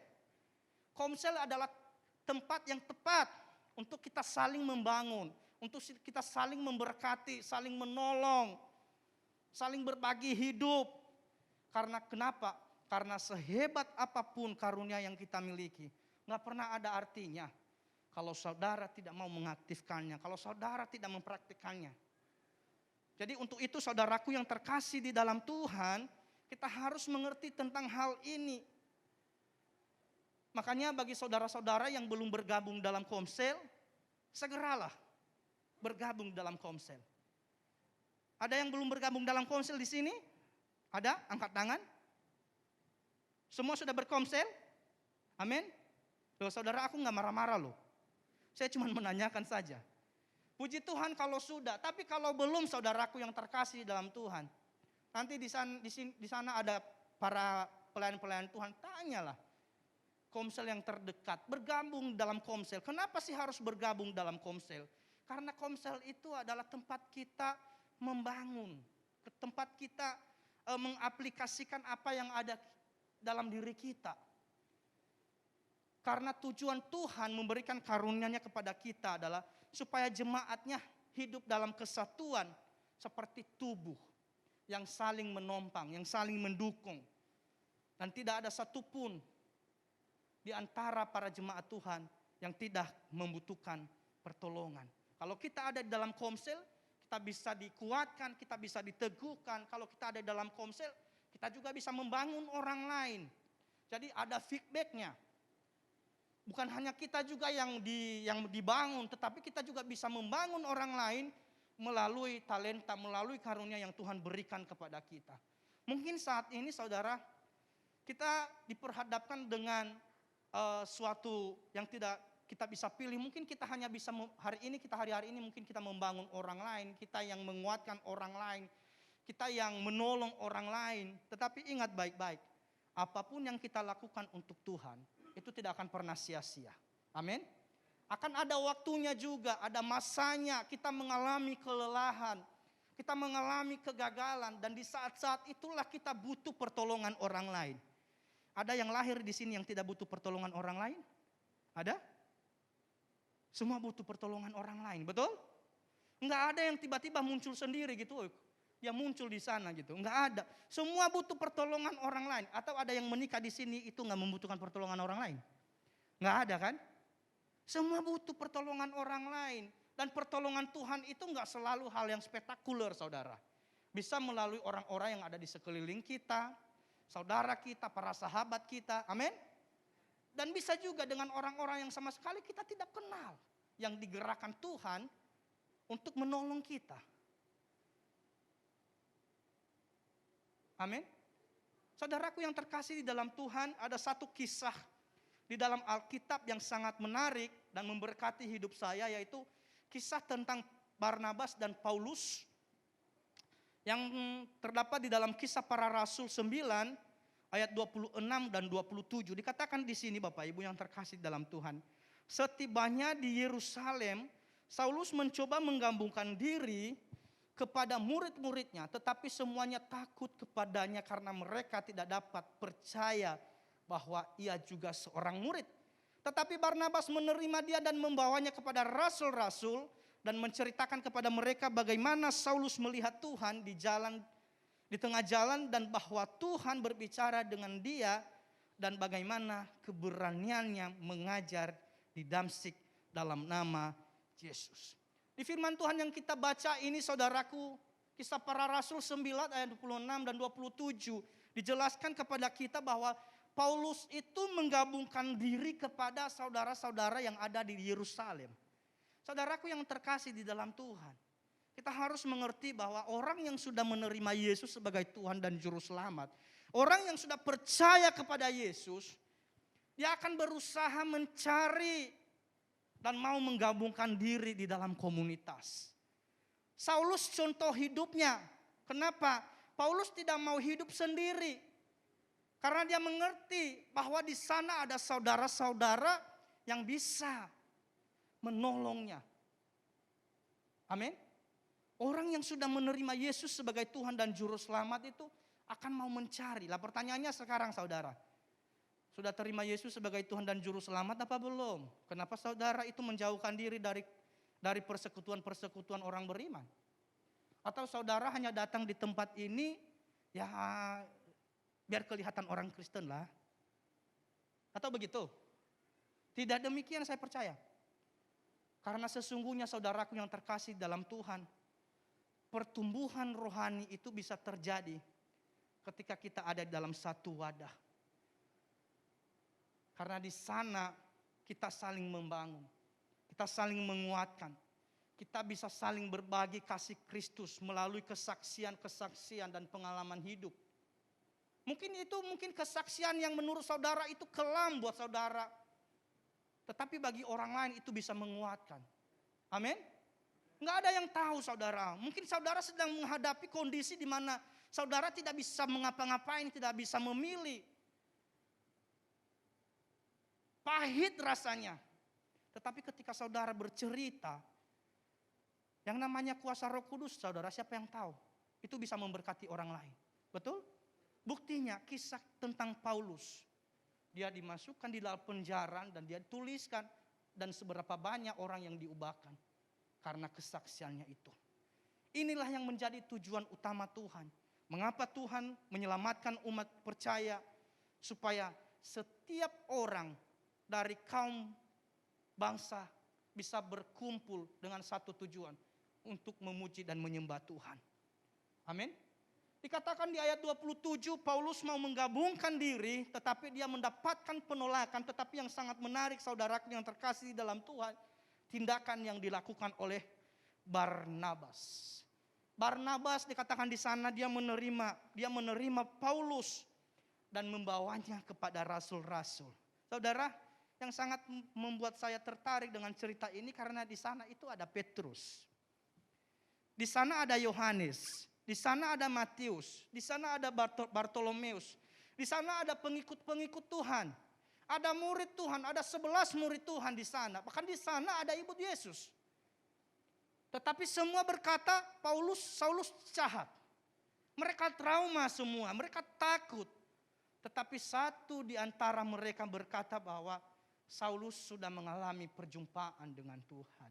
Komsel adalah tempat yang tepat untuk kita saling membangun, untuk kita saling memberkati, saling menolong, saling berbagi hidup. Karena kenapa? Karena sehebat apapun karunia yang kita miliki, gak pernah ada artinya kalau saudara tidak mau mengaktifkannya, kalau saudara tidak mempraktikannya. Jadi untuk itu saudaraku yang terkasih di dalam Tuhan, kita harus mengerti tentang hal ini. Makanya bagi saudara-saudara yang belum bergabung dalam Komsel, segeralah bergabung dalam Komsel. Ada yang belum bergabung dalam Komsel di sini? Ada? Angkat tangan. Semua sudah berkomsel? Amin. Loh saudara, aku gak marah-marah loh. Saya cuma menanyakan saja. Puji Tuhan kalau sudah, tapi kalau belum saudaraku yang terkasih dalam Tuhan. Nanti di sana ada para pelayan-pelayan Tuhan, tanyalah. Komsel yang terdekat, bergabung dalam komsel. Kenapa sih harus bergabung dalam komsel? Karena komsel itu adalah tempat kita membangun. Tempat kita mengaplikasikan apa yang ada dalam diri kita. Karena tujuan Tuhan memberikan karunia-Nya kepada kita adalah supaya jemaatnya hidup dalam kesatuan seperti tubuh yang saling menompang, yang saling mendukung. Dan tidak ada satupun di antara para jemaat Tuhan yang tidak membutuhkan pertolongan. Kalau kita ada di dalam komsel, kita bisa dikuatkan, kita bisa diteguhkan. Kalau kita ada di dalam komsel, kita juga bisa membangun orang lain. Jadi ada feedbacknya. Bukan hanya kita juga yang dibangun, tetapi kita juga bisa membangun orang lain melalui talenta, melalui karunia yang Tuhan berikan kepada kita. Mungkin saat ini saudara, kita diperhadapkan dengan suatu yang tidak kita bisa pilih. Mungkin kita hanya bisa hari ini mungkin kita membangun orang lain, kita yang menguatkan orang lain, kita yang menolong orang lain. Tetapi ingat baik-baik, apapun yang kita lakukan untuk Tuhan, itu tidak akan pernah sia-sia. Amin. Akan ada waktunya juga, ada masanya kita mengalami kelelahan, kita mengalami kegagalan, dan di saat-saat itulah kita butuh pertolongan orang lain. Ada yang lahir di sini yang tidak butuh pertolongan orang lain? Ada? Semua butuh pertolongan orang lain, betul? Enggak ada yang tiba-tiba muncul sendiri gitu, dia muncul di sana gitu. Enggak ada. Semua butuh pertolongan orang lain. Atau ada yang menikah di sini itu enggak membutuhkan pertolongan orang lain? Enggak ada kan? Semua butuh pertolongan orang lain. Dan pertolongan Tuhan itu enggak selalu hal yang spektakuler, saudara. Bisa melalui orang-orang yang ada di sekeliling kita, saudara kita, para sahabat kita. Amin. Dan bisa juga dengan orang-orang yang sama sekali kita tidak kenal, yang digerakkan Tuhan untuk menolong kita. Amin. Saudaraku yang terkasih di dalam Tuhan, ada satu kisah di dalam Alkitab yang sangat menarik dan memberkati hidup saya, yaitu kisah tentang Barnabas dan Paulus yang terdapat di dalam Kisah Para Rasul 9 ayat 26 dan 27. Dikatakan di sini Bapak Ibu yang terkasih dalam Tuhan. Setibanya di Yerusalem, Saulus mencoba menggabungkan diri kepada murid-muridnya, tetapi semuanya takut kepadanya karena mereka tidak dapat percaya bahwa ia juga seorang murid. Tetapi Barnabas menerima dia dan membawanya kepada rasul-rasul dan menceritakan kepada mereka bagaimana Saulus melihat Tuhan di tengah jalan dan bahwa Tuhan berbicara dengan dia dan bagaimana keberaniannya mengajar di Damsyik dalam nama Yesus. Di firman Tuhan yang kita baca ini saudaraku, Kisah Para Rasul 9 ayat 26 dan 27 dijelaskan kepada kita bahwa Paulus itu menggabungkan diri kepada saudara-saudara yang ada di Yerusalem. Saudaraku yang terkasih di dalam Tuhan, kita harus mengerti bahwa orang yang sudah menerima Yesus sebagai Tuhan dan Juru Selamat, orang yang sudah percaya kepada Yesus, dia akan berusaha mencari dan mau menggabungkan diri di dalam komunitas. Saulus contoh hidupnya. Kenapa? Paulus tidak mau hidup sendiri. Karena dia mengerti bahwa di sana ada saudara-saudara yang bisa menolongnya. Amin. Orang yang sudah menerima Yesus sebagai Tuhan dan Juru Selamat itu akan mau mencari. Lah pertanyaannya sekarang saudara, sudah terima Yesus sebagai Tuhan dan Juru Selamat apa belum? Kenapa saudara itu menjauhkan diri dari persekutuan-persekutuan orang beriman? Atau saudara hanya datang di tempat ini ya biar kelihatan orang Kristen lah? Atau begitu? Tidak demikian saya percaya. Karena sesungguhnya saudaraku yang terkasih dalam Tuhan, pertumbuhan rohani itu bisa terjadi ketika kita ada dalam satu wadah. Karena di sana kita saling membangun, kita saling menguatkan, kita bisa saling berbagi kasih Kristus melalui kesaksian-kesaksian dan pengalaman hidup. Mungkin kesaksian yang menurut saudara itu kelam buat saudara. Tetapi bagi orang lain itu bisa menguatkan. Amin. Enggak ada yang tahu saudara. Mungkin saudara sedang menghadapi kondisi di mana saudara tidak bisa mengapa-ngapain, tidak bisa memilih. Pahit rasanya. Tetapi ketika saudara bercerita, yang namanya kuasa Roh Kudus, saudara siapa yang tahu? Itu bisa memberkati orang lain. Betul? Buktinya kisah tentang Paulus. Dia dimasukkan di dalam penjara dan dia tuliskan dan seberapa banyak orang yang diubahkan karena kesaksiannya itu. Inilah yang menjadi tujuan utama Tuhan. Mengapa Tuhan menyelamatkan umat percaya supaya setiap orang dari kaum bangsa bisa berkumpul dengan satu tujuan untuk memuji dan menyembah Tuhan. Amin. Dikatakan di ayat 27 Paulus mau menggabungkan diri tetapi dia mendapatkan penolakan. Tetapi yang sangat menarik saudaraku yang terkasih dalam Tuhan, tindakan yang dilakukan oleh Barnabas. Barnabas dikatakan di sana dia menerima Paulus dan membawanya kepada rasul-rasul. Saudara, yang sangat membuat saya tertarik dengan cerita ini karena di sana itu ada Petrus. Di sana ada Yohanes. Di sana ada Matius, di sana ada Bartolomeus, di sana ada pengikut-pengikut Tuhan, ada murid Tuhan, ada 11 murid Tuhan di sana. Bahkan di sana ada ibu Yesus. Tetapi semua berkata Saulus jahat. Mereka trauma semua, mereka takut. Tetapi satu di antara mereka berkata bahwa Saulus sudah mengalami perjumpaan dengan Tuhan.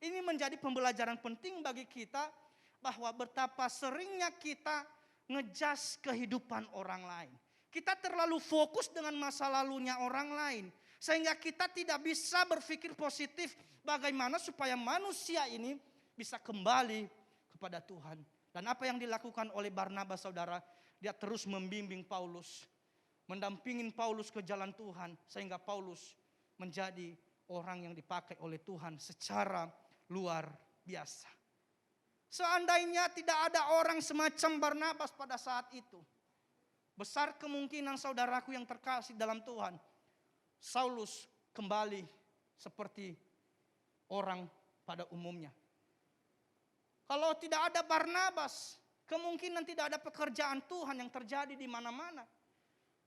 Ini menjadi pembelajaran penting bagi kita. Bahwa betapa seringnya kita ngejas kehidupan orang lain. Kita terlalu fokus dengan masa lalunya orang lain. Sehingga kita tidak bisa berpikir positif bagaimana supaya manusia ini bisa kembali kepada Tuhan. Dan apa yang dilakukan oleh Barnabas saudara, dia terus membimbing Paulus. Mendampingin Paulus ke jalan Tuhan. Sehingga Paulus menjadi orang yang dipakai oleh Tuhan secara luar biasa. Seandainya tidak ada orang semacam Barnabas pada saat itu, besar kemungkinan saudaraku yang terkasih dalam Tuhan, Saulus kembali seperti orang pada umumnya. Kalau tidak ada Barnabas, kemungkinan tidak ada pekerjaan Tuhan yang terjadi di mana-mana.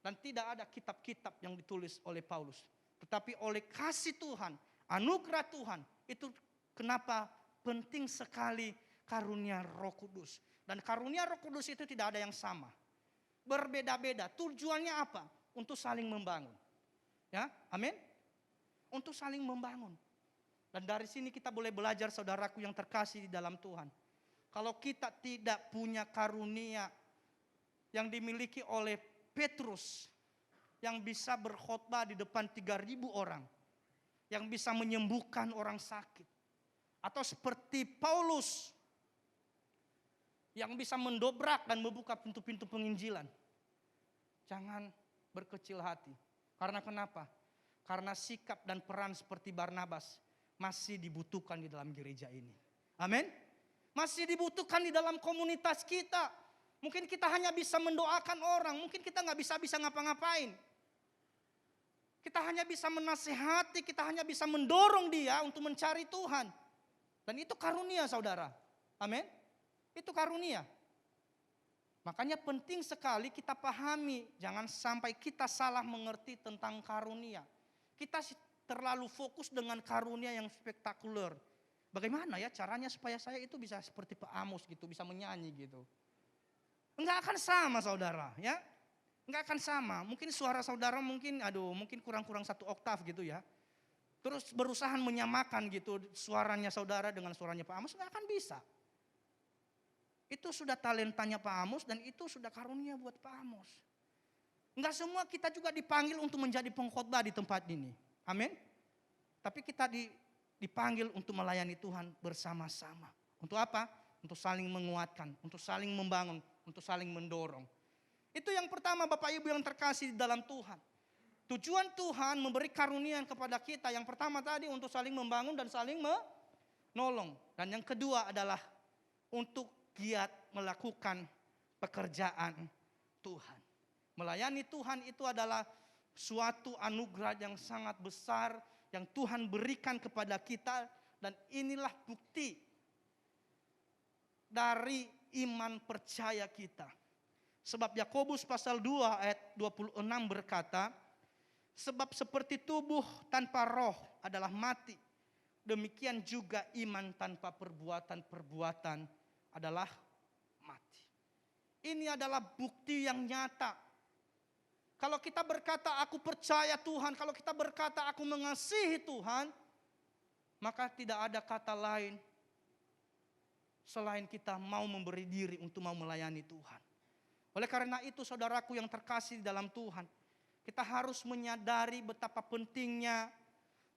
Dan tidak ada kitab-kitab yang ditulis oleh Paulus. Tetapi oleh kasih Tuhan, anugerah Tuhan, itu kenapa penting sekali karunia Roh Kudus. Dan karunia Roh Kudus itu tidak ada yang sama. Berbeda-beda. Tujuannya apa? Untuk saling membangun. Ya, amin. Untuk saling membangun. Dan dari sini kita boleh belajar saudaraku yang terkasih di dalam Tuhan. Kalau kita tidak punya karunia yang dimiliki oleh Petrus, yang bisa berkhotbah di depan 3.000 orang, yang bisa menyembuhkan orang sakit, atau seperti Paulus yang bisa mendobrak dan membuka pintu-pintu penginjilan. Jangan berkecil hati. Karena kenapa? Karena sikap dan peran seperti Barnabas masih dibutuhkan di dalam gereja ini. Amin. Masih dibutuhkan di dalam komunitas kita. Mungkin kita hanya bisa mendoakan orang, mungkin kita nggak bisa ngapa-ngapain. Kita hanya bisa menasehati, kita hanya bisa mendorong dia untuk mencari Tuhan. Dan itu karunia saudara. Amin. Itu karunia. Makanya penting sekali kita pahami, jangan sampai kita salah mengerti tentang karunia. Kita terlalu fokus dengan karunia yang spektakuler. Bagaimana ya caranya supaya saya itu bisa seperti Pak Amos gitu, bisa menyanyi gitu. Enggak akan sama saudara ya. Enggak akan sama. Mungkin suara saudara mungkin kurang-kurang 1 oktav gitu ya. Terus berusaha menyamakan gitu suaranya saudara dengan suaranya Pak Amos, enggak akan bisa. Itu sudah talentanya Pak Amos dan itu sudah karunia buat Pak Amos. Enggak semua kita juga dipanggil untuk menjadi pengkhotbah di tempat ini. Amin. Tapi kita dipanggil untuk melayani Tuhan bersama-sama. Untuk apa? Untuk saling menguatkan, untuk saling membangun, untuk saling mendorong. Itu yang pertama Bapak Ibu yang terkasih di dalam Tuhan. Tujuan Tuhan memberi karunia kepada kita. Yang pertama tadi untuk saling membangun dan saling menolong. Dan yang kedua adalah untuk giat melakukan pekerjaan Tuhan. Melayani Tuhan itu adalah suatu anugerah yang sangat besar yang Tuhan berikan kepada kita. Dan inilah bukti dari iman percaya kita. Sebab Yakobus pasal 2 ayat 26 berkata, sebab seperti tubuh tanpa roh adalah mati, demikian juga iman tanpa perbuatan-perbuatan adalah mati. Ini adalah bukti yang nyata. Kalau kita berkata aku percaya Tuhan, kalau kita berkata aku mengasihi Tuhan, maka tidak ada kata lain selain kita mau memberi diri untuk mau melayani Tuhan. Oleh karena itu saudaraku yang terkasih dalam Tuhan, kita harus menyadari betapa pentingnya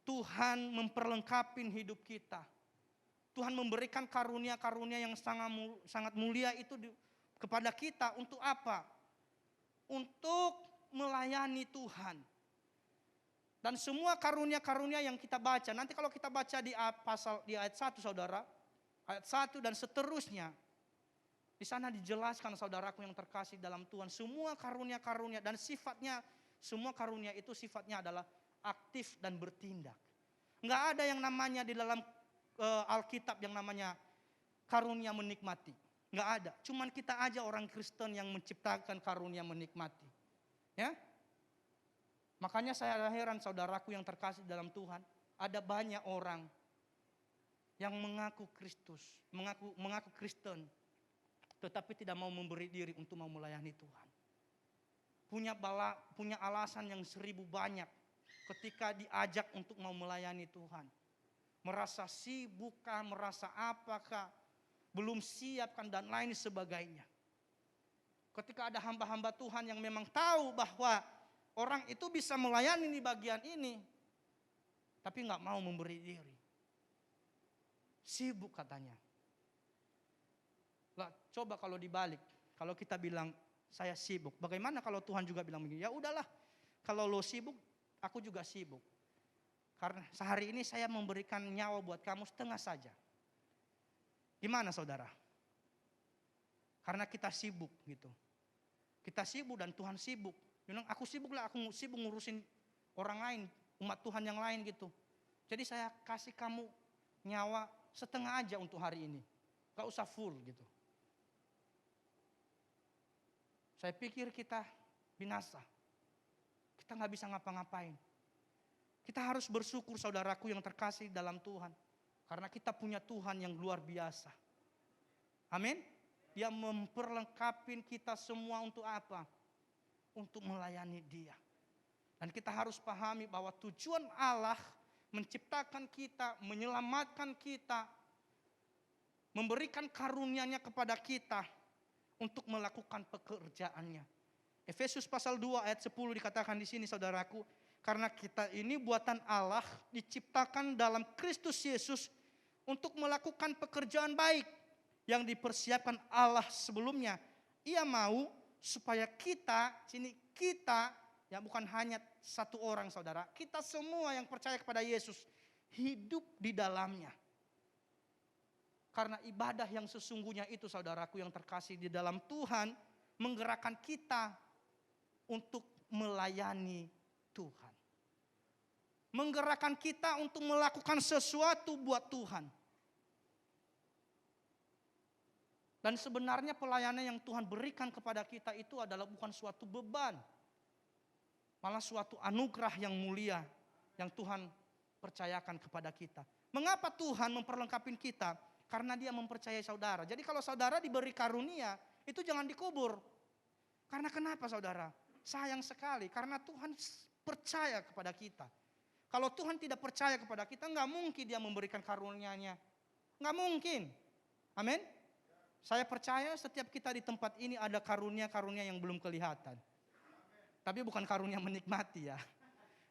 Tuhan memperlengkapi hidup kita. Tuhan memberikan karunia-karunia yang sangat mulia itu kepada kita untuk apa? Untuk melayani Tuhan. Dan semua karunia-karunia yang kita baca, nanti kalau kita baca di ayat 1 saudara, ayat 1 dan seterusnya, di sana dijelaskan saudaraku yang terkasih dalam Tuhan, semua karunia-karunia dan sifatnya, semua karunia itu sifatnya adalah aktif dan bertindak. Enggak ada yang namanya di dalam Alkitab yang namanya karunia menikmati. Enggak ada, cuman kita aja orang Kristen yang menciptakan karunia menikmati. Ya. Makanya saya heran saudaraku yang terkasih dalam Tuhan, ada banyak orang yang mengaku Kristus, mengaku Kristen, tetapi tidak mau memberi diri untuk mau melayani Tuhan. Punya alasan yang 1000 banyak ketika diajak untuk mau melayani Tuhan. Merasa sibuk kah, merasa apakah, belum siap kan dan lain sebagainya. Ketika ada hamba-hamba Tuhan yang memang tahu bahwa orang itu bisa melayani di bagian ini, tapi gak mau memberi diri. Sibuk katanya. Lah, coba kalau dibalik, kalau kita bilang saya sibuk, bagaimana kalau Tuhan juga bilang begini? Ya udahlah, kalau lo sibuk, aku juga sibuk. Karena sehari ini saya memberikan nyawa buat kamu setengah saja. Gimana saudara? Karena kita sibuk gitu. Kita sibuk dan Tuhan sibuk. Bilang aku sibuk lah, aku sibuk ngurusin orang lain, umat Tuhan yang lain gitu. Jadi saya kasih kamu nyawa setengah aja untuk hari ini. Gak usah full gitu. Saya pikir kita binasa. Kita gak bisa ngapa-ngapain. Kita harus bersyukur saudaraku yang terkasih dalam Tuhan. Karena kita punya Tuhan yang luar biasa. Amin. Dia memperlengkapi kita semua untuk apa? Untuk melayani Dia. Dan kita harus pahami bahwa tujuan Allah menciptakan kita, menyelamatkan kita, memberikan karunia-Nya kepada kita untuk melakukan pekerjaannya. Efesus pasal 2 ayat 10 dikatakan di sini saudaraku, karena kita ini buatan Allah diciptakan dalam Kristus Yesus untuk melakukan pekerjaan baik yang dipersiapkan Allah sebelumnya. Ia mau supaya kita ya bukan hanya satu orang saudara, kita semua yang percaya kepada Yesus hidup di dalamnya. Karena ibadah yang sesungguhnya itu saudaraku yang terkasih di dalam Tuhan menggerakkan kita untuk melayani Tuhan. Menggerakkan kita untuk melakukan sesuatu buat Tuhan. Dan sebenarnya pelayanan yang Tuhan berikan kepada kita itu adalah bukan suatu beban. Malah suatu anugerah yang mulia yang Tuhan percayakan kepada kita. Mengapa Tuhan memperlengkapi kita? Karena Dia mempercayai saudara. Jadi kalau saudara diberi karunia, itu jangan dikubur. Karena kenapa saudara? Sayang sekali, karena Tuhan percaya kepada kita. Kalau Tuhan tidak percaya kepada kita, nggak mungkin Dia memberikan karunia-Nya. Nggak mungkin. Amin. Saya percaya setiap kita di tempat ini ada karunia-karunia yang belum kelihatan. Tapi bukan karunia menikmati ya.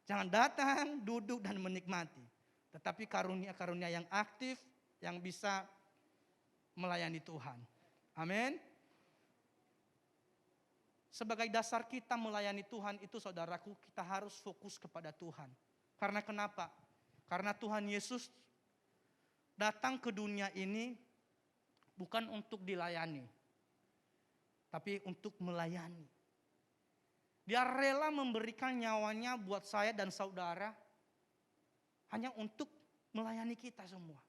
Jangan datang, duduk dan menikmati. Tetapi karunia-karunia yang aktif, yang bisa melayani Tuhan. Amin. Sebagai dasar kita melayani Tuhan itu saudaraku, kita harus fokus kepada Tuhan. Karena kenapa? Karena Tuhan Yesus datang ke dunia ini bukan untuk dilayani, tapi untuk melayani. Dia rela memberikan nyawanya buat saya dan saudara hanya untuk melayani kita semua.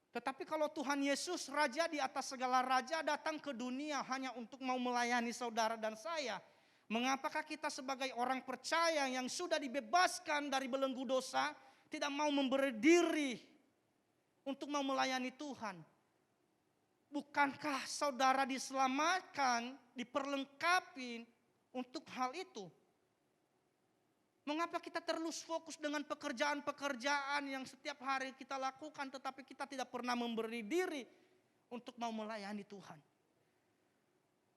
Tetapi kalau Tuhan Yesus, Raja di atas segala raja, datang ke dunia hanya untuk mau melayani saudara dan saya, mengapakah kita sebagai orang percaya yang sudah dibebaskan dari belenggu dosa, tidak mau memberi diri untuk mau melayani Tuhan? Bukankah saudara diselamatkan, diperlengkapi untuk hal itu? Mengapa kita terus fokus dengan pekerjaan-pekerjaan yang setiap hari kita lakukan, tetapi kita tidak pernah memberi diri untuk mau melayani Tuhan?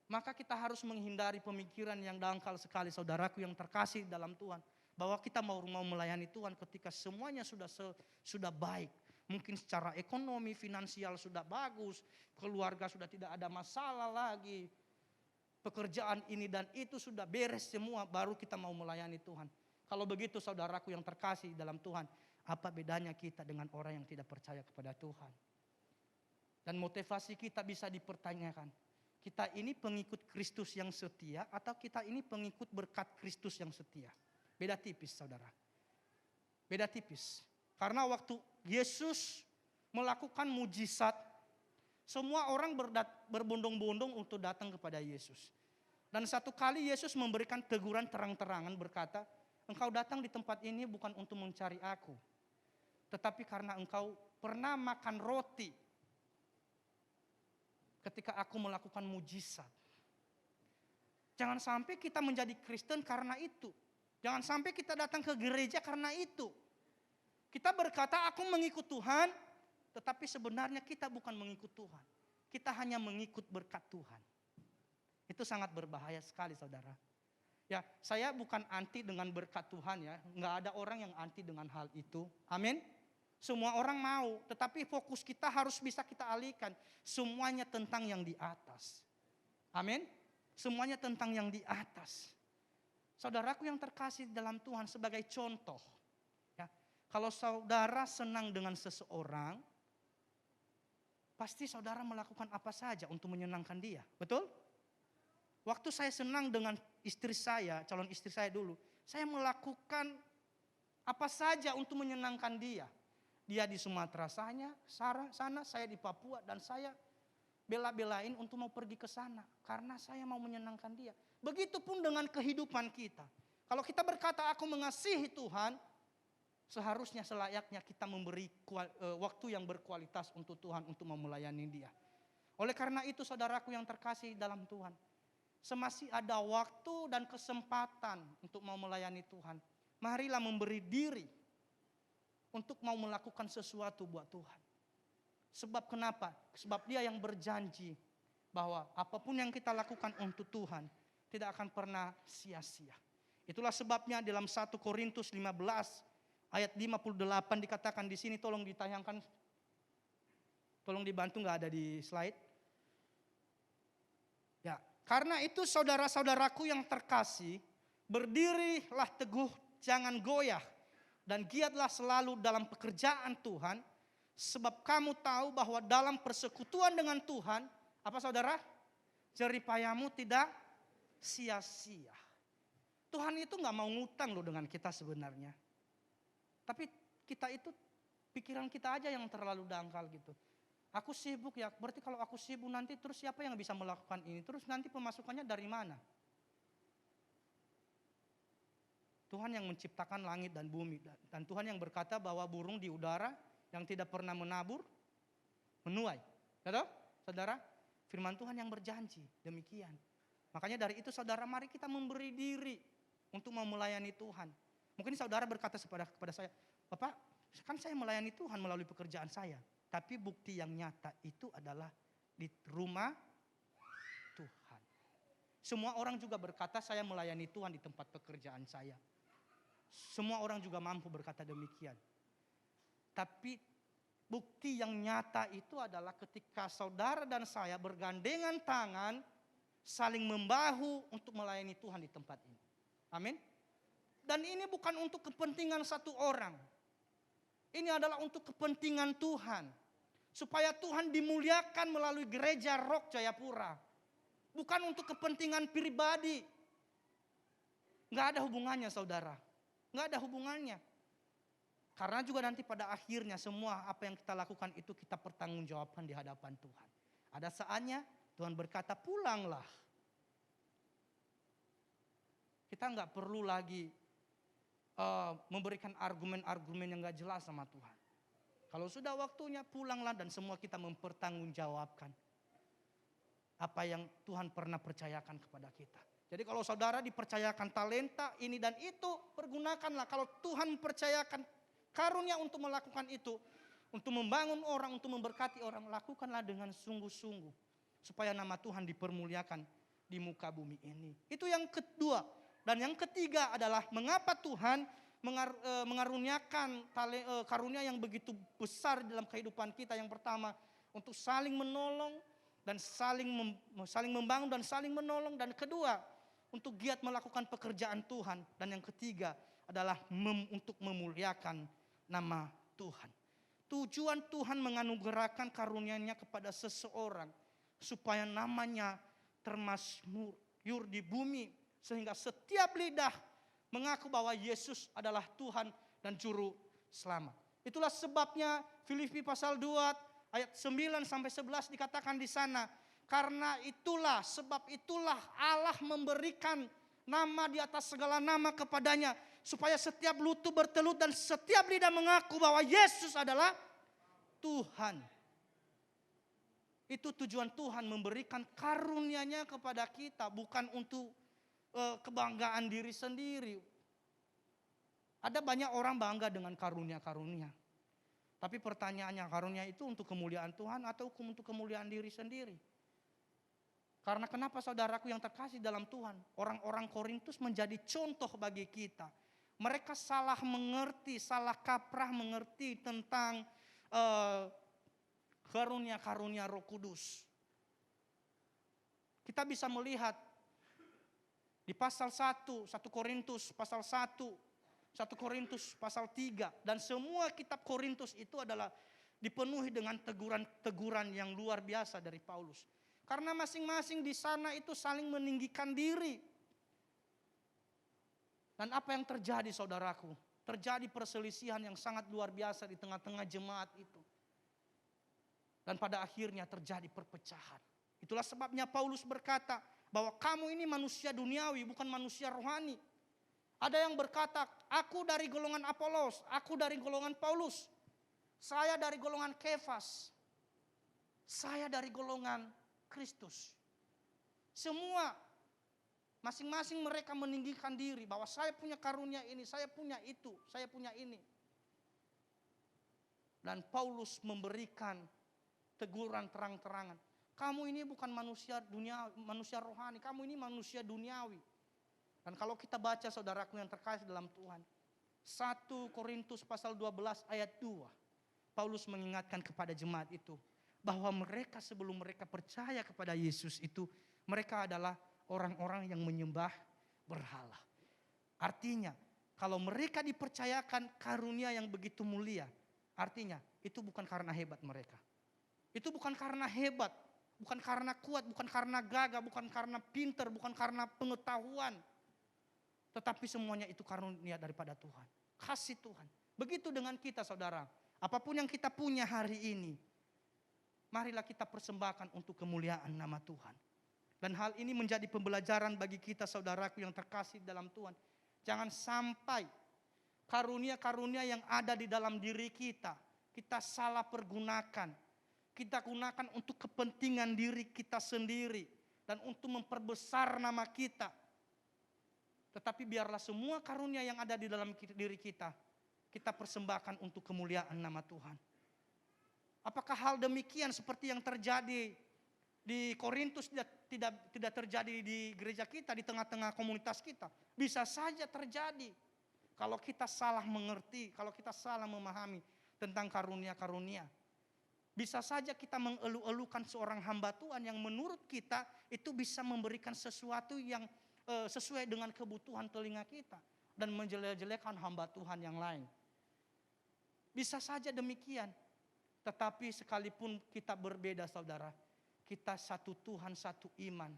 Maka kita harus menghindari pemikiran yang dangkal sekali saudaraku yang terkasih dalam Tuhan. Bahwa kita mau melayani Tuhan ketika semuanya sudah baik. Mungkin secara ekonomi, finansial sudah bagus, keluarga sudah tidak ada masalah lagi. Pekerjaan ini dan itu sudah beres semua, baru kita mau melayani Tuhan. Kalau begitu saudaraku yang terkasih dalam Tuhan, apa bedanya kita dengan orang yang tidak percaya kepada Tuhan? Dan motivasi kita bisa dipertanyakan. Kita ini pengikut Kristus yang setia atau kita ini pengikut berkat Kristus yang setia? Beda tipis saudara. Beda tipis. Karena waktu Yesus melakukan mujizat, semua orang berbondong-bondong untuk datang kepada Yesus. Dan satu kali Yesus memberikan teguran terang-terangan berkata, engkau datang di tempat ini bukan untuk mencari aku, tetapi karena engkau pernah makan roti ketika aku melakukan mujizat. Jangan sampai kita menjadi Kristen karena itu. Jangan sampai kita datang ke gereja karena itu. Kita berkata aku mengikut Tuhan, tetapi sebenarnya kita bukan mengikut Tuhan. Kita hanya mengikut berkat Tuhan. Itu sangat berbahaya sekali saudara. Ya, saya bukan anti dengan berkat Tuhan ya. Enggak ada orang yang anti dengan hal itu. Amin. Semua orang mau, tetapi fokus kita harus bisa kita alihkan. Semuanya tentang yang di atas. Amin. Semuanya tentang yang di atas. Saudaraku yang terkasih dalam Tuhan, sebagai contoh. Ya, kalau saudara senang dengan seseorang, pasti saudara melakukan apa saja untuk menyenangkan dia. Betul? Waktu saya senang dengan istri saya, calon istri saya dulu, saya melakukan apa saja untuk menyenangkan dia. Dia di Sumatera sana, saya di Papua, dan saya bela-belain untuk mau pergi ke sana. Karena saya mau menyenangkan dia. Begitupun dengan kehidupan kita. Kalau kita berkata aku mengasihi Tuhan, seharusnya selayaknya kita memberi waktu yang berkualitas untuk Tuhan untuk mau melayani dia. Oleh karena itu saudaraku yang terkasih dalam Tuhan, semasih ada waktu dan kesempatan untuk mau melayani Tuhan, marilah memberi diri untuk mau melakukan sesuatu buat Tuhan. Sebab kenapa? Sebab Dia yang berjanji bahwa apapun yang kita lakukan untuk Tuhan tidak akan pernah sia-sia. Itulah sebabnya dalam 1 Korintus 15 ayat 58 dikatakan di sini, tolong ditayangkan. Tolong dibantu, enggak ada di slide. Ya, Karena itu saudara-saudaraku yang terkasih, berdirilah teguh, jangan goyah. Dan giatlah selalu dalam pekerjaan Tuhan. Sebab kamu tahu bahwa dalam persekutuan dengan Tuhan, apa saudara? Jeripayamu tidak sia-sia. Tuhan itu gak mau ngutang loh dengan kita sebenarnya. Tapi kita itu, pikiran kita aja yang terlalu dangkal gitu. Aku sibuk ya, berarti kalau aku sibuk nanti terus siapa yang bisa melakukan ini? Terus nanti pemasukannya dari mana? Tuhan yang menciptakan langit dan bumi. Dan Tuhan yang berkata bahwa burung di udara yang tidak pernah menabur, menuai. Betul? Saudara, firman Tuhan yang berjanji demikian. Makanya dari itu saudara, mari kita memberi diri untuk mau melayani Tuhan. Mungkin saudara berkata kepada saya, Bapak, kan saya melayani Tuhan melalui pekerjaan saya. Tapi bukti yang nyata itu adalah di rumah Tuhan. Semua orang juga berkata saya melayani Tuhan di tempat pekerjaan saya. Semua orang juga mampu berkata demikian. Tapi bukti yang nyata itu adalah ketika saudara dan saya bergandengan tangan, saling membahu untuk melayani Tuhan di tempat ini. Amin. Dan ini bukan untuk kepentingan satu orang. Ini adalah untuk kepentingan Tuhan. Supaya Tuhan dimuliakan melalui gereja Rock Jayapura. Bukan untuk kepentingan pribadi. Nggak ada hubungannya saudara. Nggak ada hubungannya. Karena juga nanti pada akhirnya semua apa yang kita lakukan itu kita pertanggungjawabkan di hadapan Tuhan. Ada saatnya Tuhan berkata pulanglah. Kita nggak perlu lagi memberikan argumen-argumen yang nggak jelas sama Tuhan. Kalau sudah waktunya pulanglah dan semua kita mempertanggungjawabkan apa yang Tuhan pernah percayakan kepada kita. Jadi kalau saudara dipercayakan talenta ini dan itu, pergunakanlah. Kalau Tuhan mempercayakan karunia untuk melakukan itu, untuk membangun orang, untuk memberkati orang, lakukanlah dengan sungguh-sungguh. Supaya nama Tuhan dipermuliakan di muka bumi ini. Itu yang kedua. Dan yang ketiga adalah mengapa Tuhan mengaruniakan karunia yang begitu besar dalam kehidupan kita. Yang pertama, untuk saling menolong dan saling membangun dan saling menolong. Dan kedua, untuk giat melakukan pekerjaan Tuhan. Dan yang ketiga adalah untuk memuliakan nama Tuhan. Tujuan Tuhan menganugerahkan karunia-Nya kepada seseorang supaya namanya termasyhur di bumi, sehingga setiap lidah mengaku bahwa Yesus adalah Tuhan dan Juru Selamat. Itulah sebabnya Filipi pasal 2 ayat 9 sampai 11 dikatakan di sana, karena itulah, sebab itulah Allah memberikan nama di atas segala nama kepadanya, supaya setiap lutut bertelut dan setiap lidah mengaku bahwa Yesus adalah Tuhan. Itu tujuan Tuhan memberikan karunia-Nya kepada kita, bukan untuk kebanggaan diri sendiri. Ada banyak orang bangga dengan karunia-karunia. Tapi pertanyaannya, karunia itu untuk kemuliaan Tuhan atau untuk kemuliaan diri sendiri? Karena kenapa saudaraku yang terkasih dalam Tuhan, orang-orang Korintus menjadi contoh bagi kita. Mereka salah mengerti, salah kaprah mengerti tentang karunia-karunia Roh Kudus. Kita bisa melihat di pasal 1 Korintus pasal 1, 1 Korintus pasal 3. Dan semua kitab Korintus itu adalah dipenuhi dengan teguran-teguran yang luar biasa dari Paulus. Karena masing-masing di sana itu saling meninggikan diri. Dan apa yang terjadi saudaraku? Terjadi perselisihan yang sangat luar biasa di tengah-tengah jemaat itu. Dan pada akhirnya terjadi perpecahan. Itulah sebabnya Paulus berkata bahwa kamu ini manusia duniawi, bukan manusia rohani. Ada yang berkata, aku dari golongan Apolos, aku dari golongan Paulus. Saya dari golongan Kefas. Saya dari golongan Kristus. Semua masing-masing mereka meninggikan diri bahwa saya punya karunia ini, saya punya itu, saya punya ini. Dan Paulus memberikan teguran terang-terangan. Kamu ini bukan manusia duniawi, manusia rohani, kamu ini manusia duniawi. Dan kalau kita baca saudaraku yang terkasih dalam Tuhan, 1 Korintus pasal 12 ayat 2, Paulus mengingatkan kepada jemaat itu bahwa mereka sebelum mereka percaya kepada Yesus itu, Mereka adalah orang-orang yang menyembah berhala. Artinya, kalau mereka dipercayakan karunia yang begitu mulia, artinya itu bukan karena hebat mereka. Itu bukan karena hebat, bukan karena kuat, bukan karena gagah, bukan karena pinter, bukan karena pengetahuan. Tetapi semuanya itu karunia daripada Tuhan. Kasih Tuhan. Begitu dengan kita saudara. Apapun yang kita punya hari ini, marilah kita persembahkan untuk kemuliaan nama Tuhan. Dan hal ini menjadi pembelajaran bagi kita saudaraku yang terkasih dalam Tuhan. Jangan sampai karunia-karunia yang ada di dalam diri kita salah pergunakan. Kita gunakan untuk kepentingan diri kita sendiri. Dan untuk memperbesar nama kita. Tetapi biarlah semua karunia yang ada di dalam diri kita persembahkan untuk kemuliaan nama Tuhan. Apakah hal demikian seperti yang terjadi di Korintus tidak terjadi di gereja kita, di tengah-tengah komunitas kita? Bisa saja terjadi kalau kita salah mengerti, kalau kita salah memahami tentang karunia-karunia. Bisa saja kita mengeluh-elukan seorang hamba Tuhan yang menurut kita itu bisa memberikan sesuatu yang sesuai dengan kebutuhan telinga kita. Dan menjelek-jelekan hamba Tuhan yang lain. Bisa saja demikian. Tetapi sekalipun kita berbeda saudara. Kita satu Tuhan, satu iman,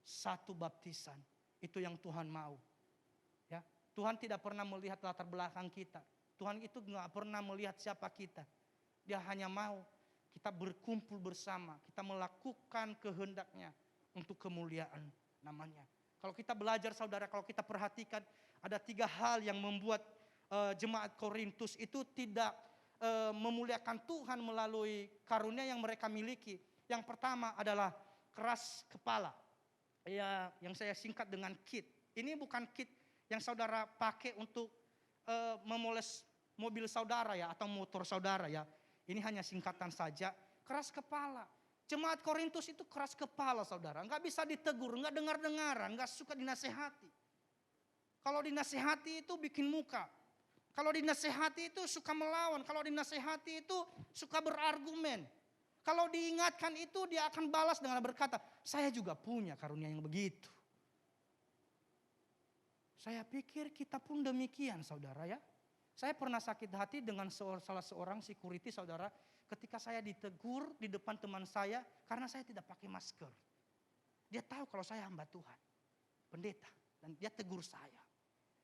satu baptisan. Itu yang Tuhan mau. Ya, Tuhan tidak pernah melihat latar belakang kita. Tuhan itu gak pernah melihat siapa kita. Dia hanya mau kita berkumpul bersama. Kita melakukan kehendaknya untuk kemuliaan namanya. Kalau kita belajar saudara, kalau kita perhatikan ada 3 hal yang membuat jemaat Korintus itu tidak memuliakan Tuhan melalui karunia yang mereka miliki. Yang pertama adalah keras kepala. Ya, yang saya singkat dengan kit. Ini bukan kit yang saudara pakai untuk memoles mobil saudara ya atau motor saudara ya. Ini hanya singkatan saja. Keras kepala. Jemaat Korintus itu keras kepala saudara. Enggak bisa ditegur, enggak dengar-dengaran, enggak suka dinasehati. Kalau dinasehati itu bikin muka. Kalau dinasehati itu suka melawan. Kalau dinasehati itu suka berargumen. Kalau diingatkan itu dia akan balas dengan berkata, saya juga punya karunia yang begitu. Saya pikir kita pun demikian saudara ya. Saya pernah sakit hati dengan salah seorang security saudara. Ketika saya ditegur di depan teman saya karena saya tidak pakai masker. Dia tahu kalau saya hamba Tuhan, pendeta. Dan dia tegur saya.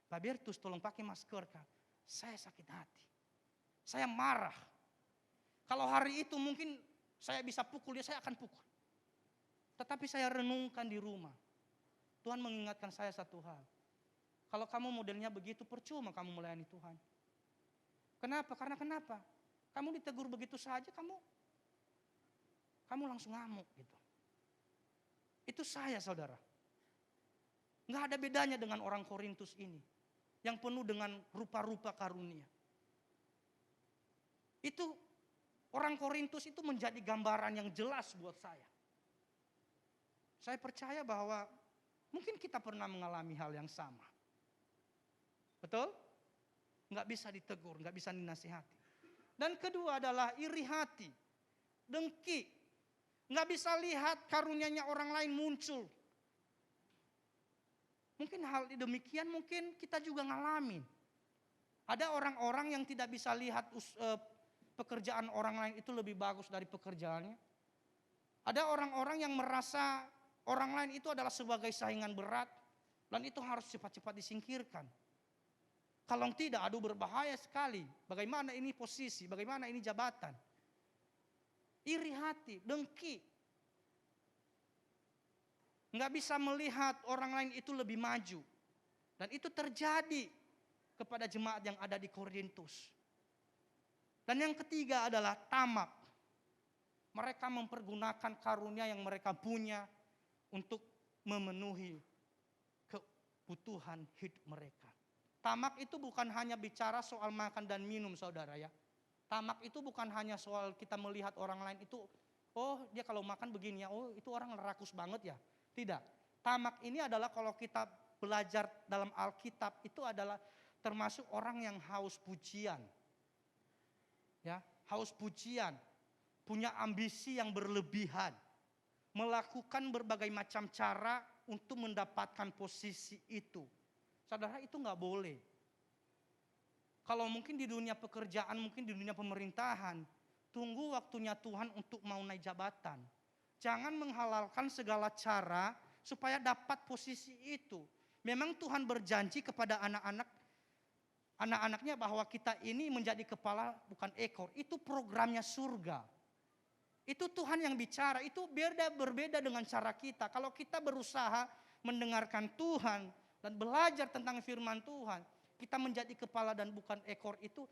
Pak Bertus tolong pakai masker Kak. Saya sakit hati. Saya marah. Kalau hari itu mungkin saya bisa pukul dia, saya akan pukul. Tetapi saya renungkan di rumah. Tuhan mengingatkan saya satu hal. Kalau kamu modelnya begitu percuma kamu melayani Tuhan. Kenapa? Karena kenapa? Kamu ditegur begitu saja, kamu langsung ngamuk gitu. Itu saya saudara. Nggak ada bedanya dengan orang Korintus ini. Yang penuh dengan rupa-rupa karunia. Itu orang Korintus itu menjadi gambaran yang jelas buat saya. Saya percaya bahwa mungkin kita pernah mengalami hal yang sama. Betul? Nggak bisa ditegur, nggak bisa dinasihati. Dan kedua adalah iri hati, dengki. Nggak bisa lihat karunianya orang lain muncul. Mungkin hal demikian mungkin kita juga ngalamin. Ada orang-orang yang tidak bisa lihat pekerjaan orang lain itu lebih bagus dari pekerjaannya. Ada orang-orang yang merasa orang lain itu adalah sebagai saingan berat. Dan itu harus cepat-cepat disingkirkan. Kalau tidak, aduh berbahaya sekali. Bagaimana ini posisi, bagaimana ini jabatan. Iri hati, dengki. Nggak bisa melihat orang lain itu lebih maju. Dan itu terjadi kepada jemaat yang ada di Korintus. Dan yang ketiga adalah tamak. Mereka mempergunakan karunia yang mereka punya untuk memenuhi kebutuhan hidup mereka. Tamak itu bukan hanya bicara soal makan dan minum saudara ya. Tamak itu bukan hanya soal kita melihat orang lain itu, oh dia kalau makan begini ya, oh itu orang rakus banget ya. Tidak. Tamak ini adalah kalau kita belajar dalam Alkitab itu adalah termasuk orang yang haus pujian. Ya, haus pujian. Punya ambisi yang berlebihan. melakukan berbagai macam cara untuk mendapatkan posisi itu. Saudara, itu nggak boleh. Kalau mungkin di dunia pekerjaan, mungkin di dunia pemerintahan, tunggu waktunya Tuhan untuk mau naik jabatan. Jangan menghalalkan segala cara supaya dapat posisi itu. Memang Tuhan berjanji kepada anak-anaknya bahwa kita ini menjadi kepala bukan ekor. Itu programnya surga. Itu Tuhan yang bicara, itu berbeda dengan cara kita. Kalau kita berusaha mendengarkan Tuhan dan belajar tentang firman Tuhan, kita menjadi kepala dan bukan ekor itu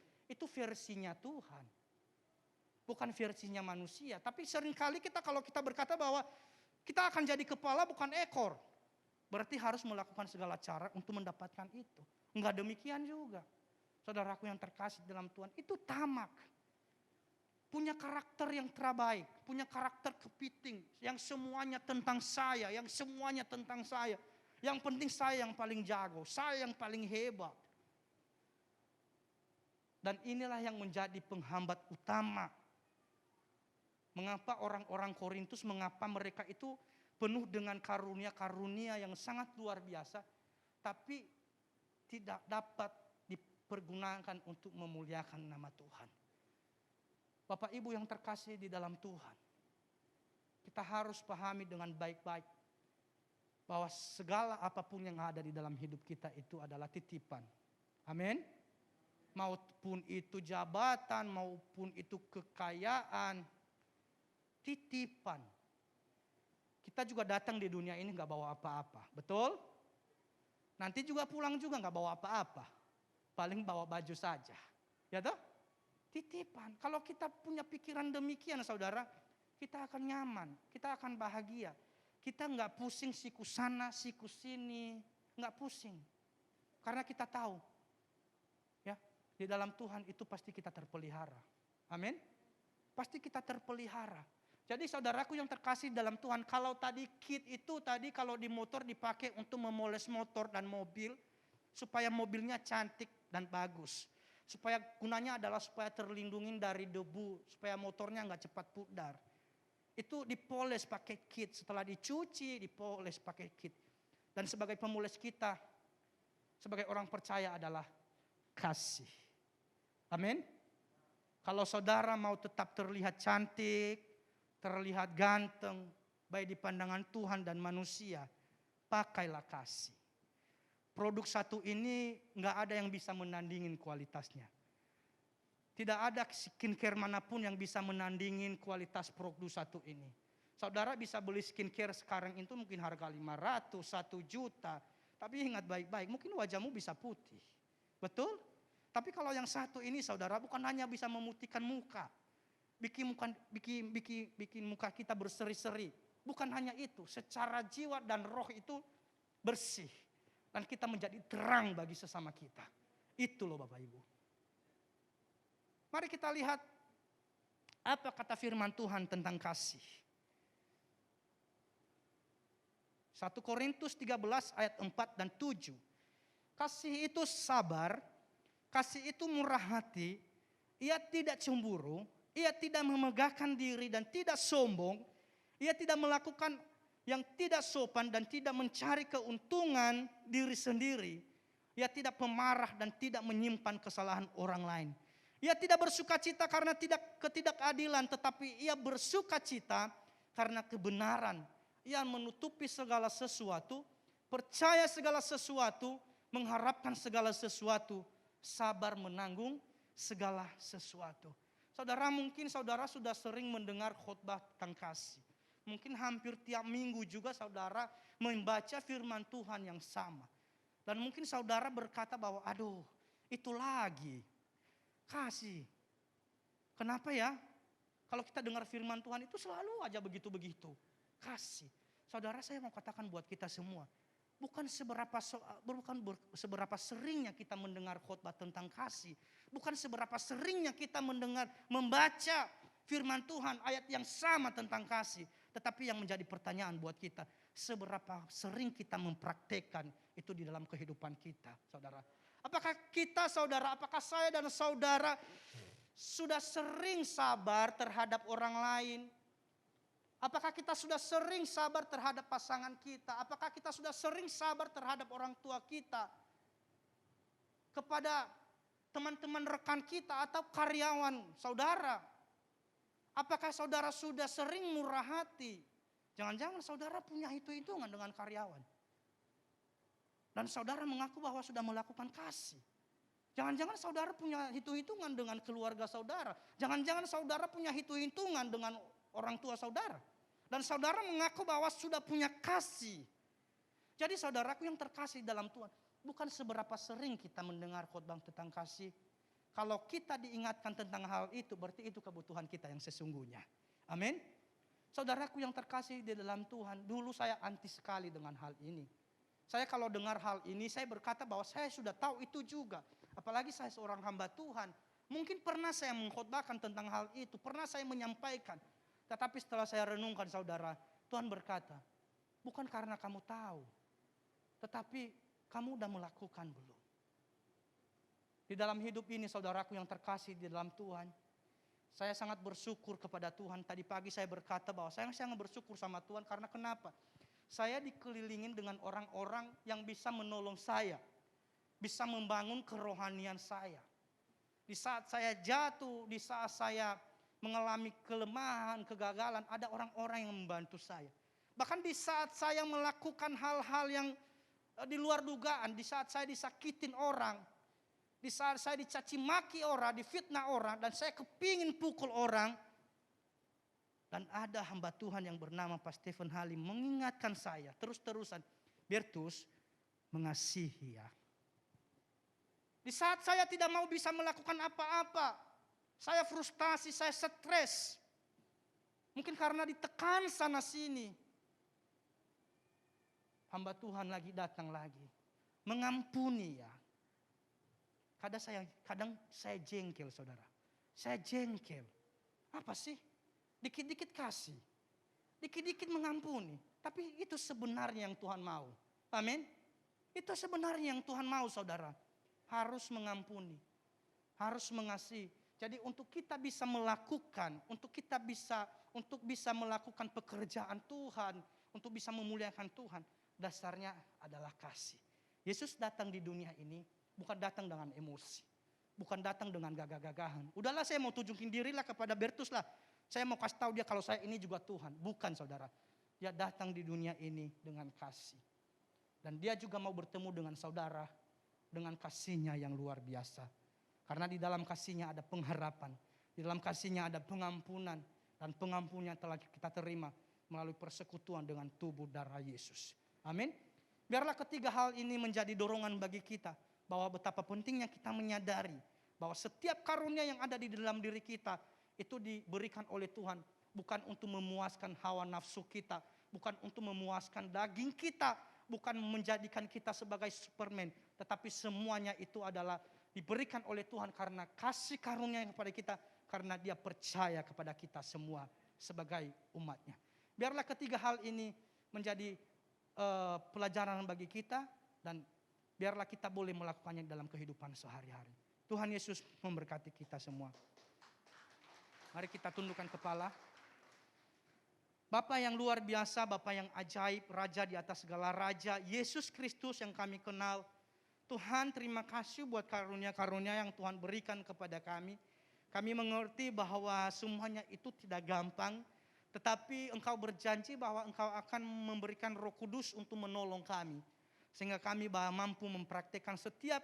versinya Tuhan. Bukan versinya manusia. Tapi seringkali kalau kita berkata bahwa kita akan jadi kepala bukan ekor, berarti harus melakukan segala cara untuk mendapatkan itu. Enggak demikian juga. Saudaraku yang terkasih dalam Tuhan, itu tamak. Punya karakter yang terbaik, punya karakter kepiting, yang semuanya tentang saya, yang semuanya tentang saya. Yang penting saya yang paling jago, saya yang paling hebat. Dan inilah yang menjadi penghambat utama. Mengapa orang-orang Korintus, mengapa mereka itu penuh dengan karunia-karunia yang sangat luar biasa, tapi tidak dapat dipergunakan untuk memuliakan nama Tuhan. Bapak Ibu yang terkasih di dalam Tuhan, kita harus pahami dengan baik-baik bahwa segala apapun yang ada di dalam hidup kita itu adalah titipan. Amin. Maupun itu jabatan, maupun itu kekayaan, titipan. Kita juga datang di dunia ini gak bawa apa-apa, betul? Nanti juga pulang juga gak bawa apa-apa, paling bawa baju saja, ya toh? Titipan. Kalau kita punya pikiran demikian, saudara, kita akan nyaman, kita akan bahagia. Kita nggak pusing siku sana, siku sini, nggak pusing. Karena kita tahu, ya, di dalam Tuhan itu pasti kita terpelihara. Amin. Pasti kita terpelihara. Jadi saudaraku yang terkasih dalam Tuhan, kalau tadi kit itu tadi kalau di motor dipakai untuk memoles motor dan mobil, supaya mobilnya cantik dan bagus. Supaya gunanya adalah supaya terlindungi dari debu, supaya motornya nggak cepat pudar. Itu dipoles pakai kit, setelah dicuci dipoles pakai kit. Dan sebagai pemoles kita, sebagai orang percaya adalah kasih. Amin. Kalau saudara mau tetap terlihat cantik, terlihat ganteng, baik di pandangan Tuhan dan manusia, pakailah kasih. Produk satu ini nggak ada yang bisa menandingin kualitasnya. Tidak ada skincare manapun yang bisa menandingin kualitas produk satu ini. Saudara bisa beli skincare sekarang itu mungkin harga 500, 1 juta. Tapi ingat baik-baik, mungkin wajahmu bisa putih. Betul? Tapi kalau yang satu ini saudara bukan hanya bisa memutihkan muka. Bikin muka kita berseri-seri. Bukan hanya itu, secara jiwa dan roh itu bersih. Dan kita menjadi terang bagi sesama kita. Itu loh Bapak Ibu. Mari kita lihat apa kata firman Tuhan tentang kasih. 1 Korintus 13 ayat 4 dan 7. Kasih itu sabar, kasih itu murah hati, ia tidak cemburu, ia tidak memegahkan diri dan tidak sombong, ia tidak melakukan yang tidak sopan dan tidak mencari keuntungan diri sendiri. Ia tidak pemarah dan tidak menyimpan kesalahan orang lain. Ia tidak bersukacita karena ketidakadilan, tetapi ia bersukacita karena kebenaran. Ia menutupi segala sesuatu, percaya segala sesuatu, mengharapkan segala sesuatu, sabar menanggung segala sesuatu. Saudara, mungkin saudara sudah sering mendengar khotbah tentang kasih. Mungkin hampir tiap minggu juga saudara membaca firman Tuhan yang sama. Dan mungkin saudara berkata bahwa aduh itu lagi kasih. Kenapa ya? Kalau kita dengar firman Tuhan itu selalu aja begitu-begitu. Kasih. Saudara, saya mau katakan buat kita semua. Bukan seberapa seringnya kita mendengar khotbah tentang kasih. Bukan seberapa seringnya kita membaca firman Tuhan ayat yang sama tentang kasih. Tetapi yang menjadi pertanyaan buat kita, seberapa sering kita mempraktekkan itu di dalam kehidupan kita, saudara. Apakah kita, saudara, apakah saya dan saudara sudah sering sabar terhadap orang lain? Apakah kita sudah sering sabar terhadap pasangan kita? Apakah kita sudah sering sabar terhadap orang tua kita? Kepada teman-teman rekan kita atau karyawan saudara? Apakah saudara sudah sering murah hati? Jangan-jangan saudara punya hitung-hitungan dengan karyawan. Dan saudara mengaku bahwa sudah melakukan kasih. Jangan-jangan saudara punya hitung-hitungan dengan keluarga saudara. Jangan-jangan saudara punya hitung-hitungan dengan orang tua saudara. Dan saudara mengaku bahwa sudah punya kasih. Jadi saudaraku yang terkasih dalam Tuhan, bukan seberapa sering kita mendengar khotbah tentang kasih. Kalau kita diingatkan tentang hal itu, berarti itu kebutuhan kita yang sesungguhnya. Amin. Saudaraku yang terkasih di dalam Tuhan, dulu saya anti sekali dengan hal ini. Saya kalau dengar hal ini, saya berkata bahwa saya sudah tahu itu juga. Apalagi saya seorang hamba Tuhan. Mungkin pernah saya mengkhotbahkan tentang hal itu, pernah saya menyampaikan. Tetapi setelah saya renungkan saudara, Tuhan berkata, bukan karena kamu tahu, tetapi kamu udah melakukan belum. Di dalam hidup ini saudaraku yang terkasih di dalam Tuhan, saya sangat bersyukur kepada Tuhan. Tadi pagi saya berkata bahwa saya sangat bersyukur sama Tuhan karena kenapa? Saya dikelilingin dengan orang-orang yang bisa menolong saya. Bisa membangun kerohanian saya. Di saat saya jatuh, di saat saya mengalami kelemahan, kegagalan, ada orang-orang yang membantu saya. Bahkan di saat saya melakukan hal-hal yang di luar dugaan, di saat saya disakitin orang, di saat saya dicaci maki orang, difitnah orang, dan saya kepingin pukul orang, dan ada hamba Tuhan yang bernama Pak Stephen Halim mengingatkan saya terus-terusan, Bertus, mengasihi ya. Di saat saya tidak mau bisa melakukan apa-apa, saya frustasi, saya stres. Mungkin karena ditekan sana sini. Hamba Tuhan lagi datang lagi. Mengampuni ya. Kadang saya jengkel saudara. Saya jengkel. Apa sih? Dikit-dikit kasih. Dikit-dikit mengampuni. Tapi itu sebenarnya yang Tuhan mau. Amin. Itu sebenarnya yang Tuhan mau saudara. Harus mengampuni. Harus mengasihi. Jadi untuk kita bisa melakukan, untuk bisa melakukan pekerjaan Tuhan, untuk bisa memuliakan Tuhan, dasarnya adalah kasih. Yesus datang di dunia ini bukan datang dengan emosi, bukan datang dengan gagah-gagahan. Udahlah saya mau tunjukin dirilah kepada Bertus lah. Saya mau kasih tahu dia kalau saya ini juga Tuhan. Bukan saudara. Dia datang di dunia ini dengan kasih. Dan dia juga mau bertemu dengan saudara dengan kasihnya yang luar biasa. Karena di dalam kasihnya ada pengharapan. Di dalam kasihnya ada pengampunan. Dan pengampunan telah kita terima melalui persekutuan dengan tubuh darah Yesus. Amin. Biarlah ketiga hal ini menjadi dorongan bagi kita. Bahwa betapa pentingnya kita menyadari. Bahwa setiap karunia yang ada di dalam diri kita. Itu diberikan oleh Tuhan. Bukan untuk memuaskan hawa nafsu kita. Bukan untuk memuaskan daging kita. Bukan menjadikan kita sebagai Superman. Tetapi semuanya itu adalah diberikan oleh Tuhan karena kasih karunia kepada kita. Karena dia percaya kepada kita semua sebagai umatnya. Biarlah ketiga hal ini menjadi pelajaran bagi kita. Dan biarlah kita boleh melakukannya dalam kehidupan sehari-hari. Tuhan Yesus memberkati kita semua. Mari kita tundukkan kepala. Bapa yang luar biasa, Bapa yang ajaib, Raja di atas segala raja, Yesus Kristus yang kami kenal. Tuhan terima kasih buat karunia-karunia yang Tuhan berikan kepada kami. Kami mengerti bahwa semuanya itu tidak gampang. Tetapi Engkau berjanji bahwa Engkau akan memberikan Roh Kudus untuk menolong kami. Sehingga kami mampu mempraktekkan setiap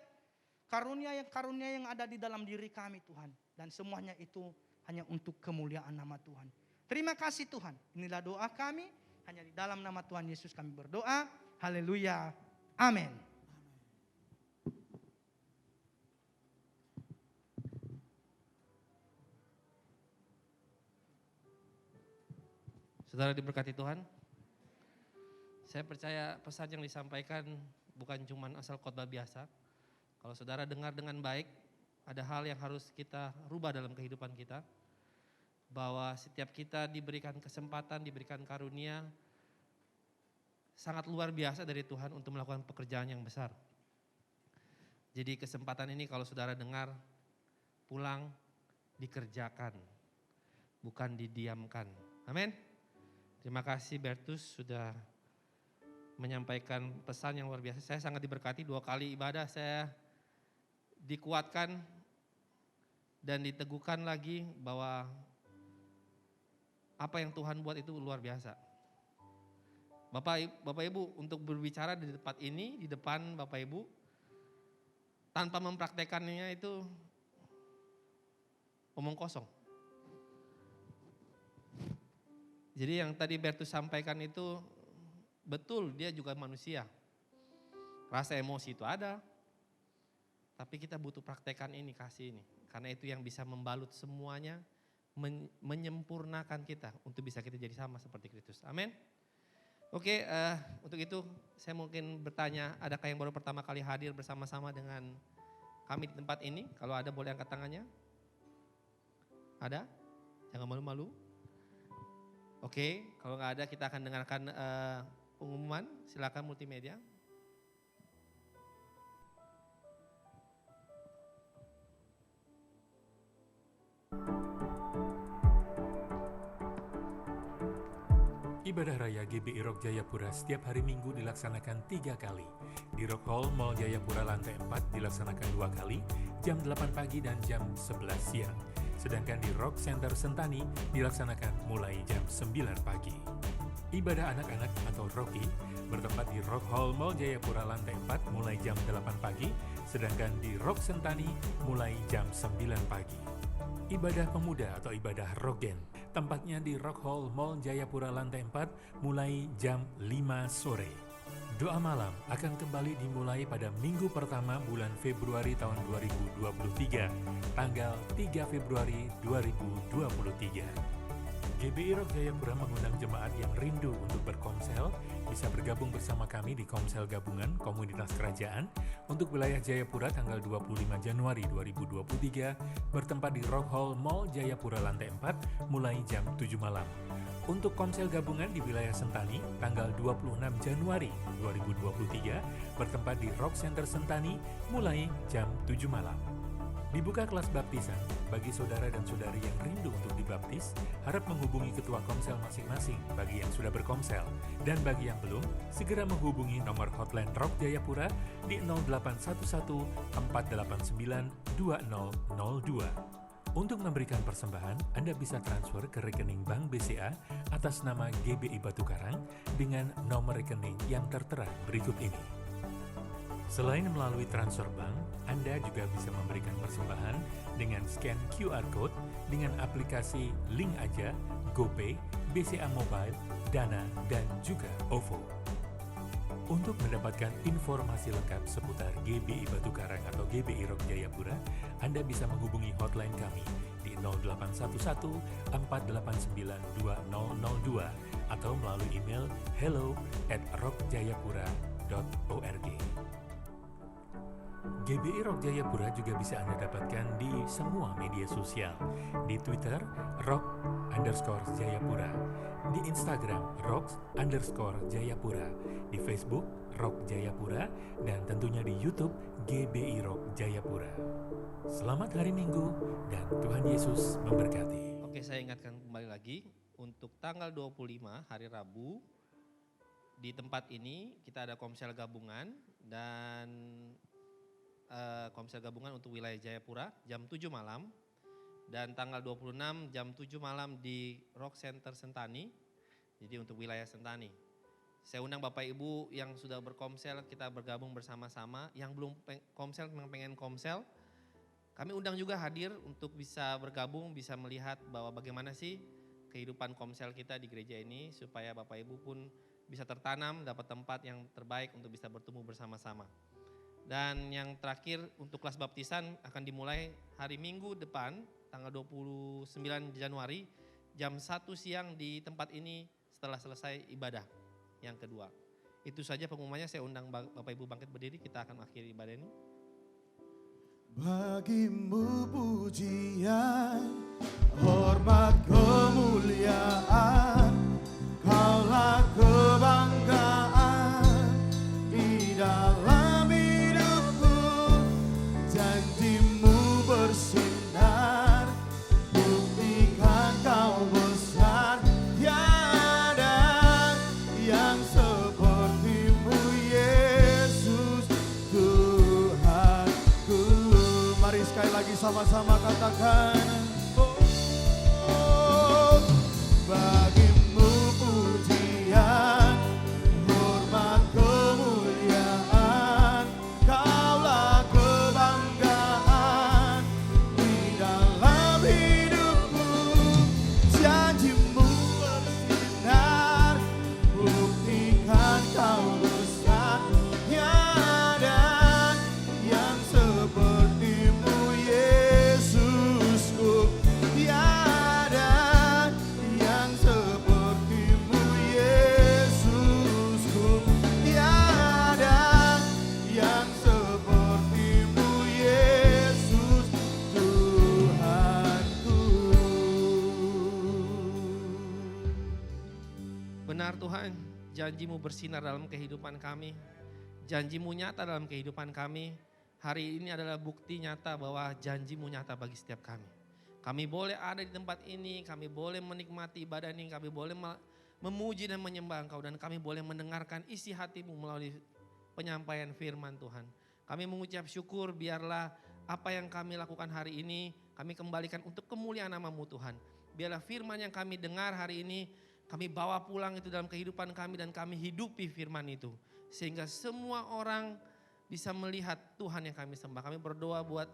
karunia yang ada di dalam diri kami Tuhan. Dan semuanya itu hanya untuk kemuliaan nama Tuhan. Terima kasih Tuhan. Inilah doa kami. Hanya di dalam nama Tuhan Yesus kami berdoa. Haleluya. Amin. Saudara diberkati Tuhan. Saya percaya pesan yang disampaikan bukan cuma asal khotbah biasa. Kalau saudara dengar dengan baik, ada hal yang harus kita rubah dalam kehidupan kita. Bahwa setiap kita diberikan kesempatan, diberikan karunia sangat luar biasa dari Tuhan untuk melakukan pekerjaan yang besar. Jadi kesempatan ini kalau saudara dengar, pulang dikerjakan, bukan didiamkan. Amin. Terima kasih Bertus sudah menyampaikan pesan yang luar biasa. Saya sangat diberkati 2 kali ibadah, saya dikuatkan dan diteguhkan lagi bahwa apa yang Tuhan buat itu luar biasa. Bapak Ibu, untuk berbicara di tempat ini, di depan Bapak Ibu, tanpa mempraktekannya itu omong kosong. Jadi yang tadi Bertus sampaikan itu betul, dia juga manusia. Rasa emosi itu ada, tapi kita butuh praktekan ini, kasih ini. Karena itu yang bisa membalut semuanya, menyempurnakan kita untuk bisa kita jadi sama seperti Kristus. Amin. Oke, untuk itu saya mungkin bertanya, adakah yang baru pertama kali hadir bersama-sama dengan kami di tempat ini? Kalau ada boleh angkat tangannya. Ada? Jangan malu-malu. Oke, kalau nggak ada kita akan dengarkan pengumuman. Silakan multimedia. Ibadah Raya GBI Rock Jayapura setiap hari Minggu dilaksanakan 3 kali. Di Rock Hall Mall Jayapura lantai 4 dilaksanakan 2 kali, jam 8 pagi dan jam 11 siang. Sedangkan di Rock Center Sentani dilaksanakan mulai jam 9 pagi. Ibadah anak-anak atau Rocky bertempat di Rock Hall Mall Jayapura lantai 4 mulai jam 8 pagi, sedangkan di Rock Sentani mulai jam 9 pagi. Ibadah pemuda atau ibadah Rogen tempatnya di Rock Hall Mall Jayapura lantai 4 mulai jam 5 sore. Doa malam akan kembali dimulai pada minggu pertama bulan Februari tahun 2023, tanggal 3 Februari 2023. GBI Rock Jayapura mengundang jemaat yang rindu untuk berkomsel, bisa bergabung bersama kami di Komsel Gabungan Komunitas Kerajaan untuk wilayah Jayapura tanggal 25 Januari 2023, bertempat di Rock Hall Mall Jayapura lantai 4 mulai jam 7 malam. Untuk komsel gabungan di wilayah Sentani tanggal 26 Januari 2023 bertempat di Rock Center Sentani mulai jam 7 malam. Dibuka kelas baptisan bagi saudara dan saudari yang rindu untuk dibaptis, harap menghubungi ketua komsel masing-masing bagi yang sudah berkomsel. Dan bagi yang belum, segera menghubungi nomor hotline Rock Jayapura di 0811 489 2002. Untuk memberikan persembahan, Anda bisa transfer ke rekening Bank BCA atas nama GBI Batu Karang dengan nomor rekening yang tertera berikut ini. Selain melalui transfer bank, Anda juga bisa memberikan persembahan dengan scan QR Code dengan aplikasi Link Aja, GoPay, BCA Mobile, Dana, dan juga OVO. Untuk mendapatkan informasi lengkap seputar GBI Batu Karang atau GBI Rock Jayapura, Anda bisa menghubungi hotline kami di 0811 489 2002 atau melalui email hello@rockjayapura.org. GBI Rock Jayapura juga bisa Anda dapatkan di semua media sosial. Di Twitter, rock_jayapura. Di Instagram, rock_jayapura. Di Facebook, Rock Jayapura. Dan tentunya di YouTube, GBI Rock Jayapura. Selamat hari Minggu dan Tuhan Yesus memberkati. Oke, saya ingatkan kembali lagi. Untuk tanggal 25 hari Rabu, di tempat ini kita ada komsel gabungan dan komsel gabungan untuk wilayah Jayapura jam 7 malam dan tanggal 26 jam 7 malam di Rock Center Sentani, jadi untuk wilayah Sentani. Saya undang Bapak Ibu yang sudah berkomsel, kita bergabung bersama-sama. Yang belum komsel, memang pengen komsel, kami undang juga hadir untuk bisa bergabung, bisa melihat bahwa bagaimana sih kehidupan komsel kita di gereja ini supaya Bapak Ibu pun bisa tertanam, dapat tempat yang terbaik untuk bisa bertemu bersama-sama. Dan yang terakhir untuk kelas baptisan akan dimulai hari Minggu depan tanggal 29 Januari jam 1 siang di tempat ini setelah selesai ibadah yang kedua. Itu saja pengumumannya, saya undang Bapak Ibu bangkit berdiri, kita akan akhiri ibadah ini. Bagimu pujian, hormat, kemuliaan, Kaulah kebanggaan di dalam hidupku, janjimu bersinar, buktikan kau besar, tiada katakan, oh, bagimu pujian, hormat, kemuliaan, Kaulah kebanggaan di dalam hidupku. Janjimu bersinar, buktikan Kau besar. Tiada yang sepertimu, Yesusku. Tiada yang sepertimu, Yesusku. Tiada yang sepertimu, Yesus Tuhanku. Benar Tuhan, janji-Mu bersinar dalam kehidupan kami. Janji-Mu nyata dalam kehidupan kami. Hari ini adalah bukti nyata bahwa janji-Mu nyata bagi setiap kami. Kami boleh ada di tempat ini, kami boleh menikmati ibadah ini, kami boleh memuji dan menyembah Engkau, dan kami boleh mendengarkan isi hati-Mu melalui penyampaian firman Tuhan. Kami mengucap syukur, biarlah apa yang kami lakukan hari ini, kami kembalikan untuk kemuliaan nama-Mu Tuhan. Biarlah firman yang kami dengar hari ini, kami bawa pulang itu dalam kehidupan kami dan kami hidupi firman itu. Sehingga semua orang bisa melihat Tuhan yang kami sembah. Kami berdoa buat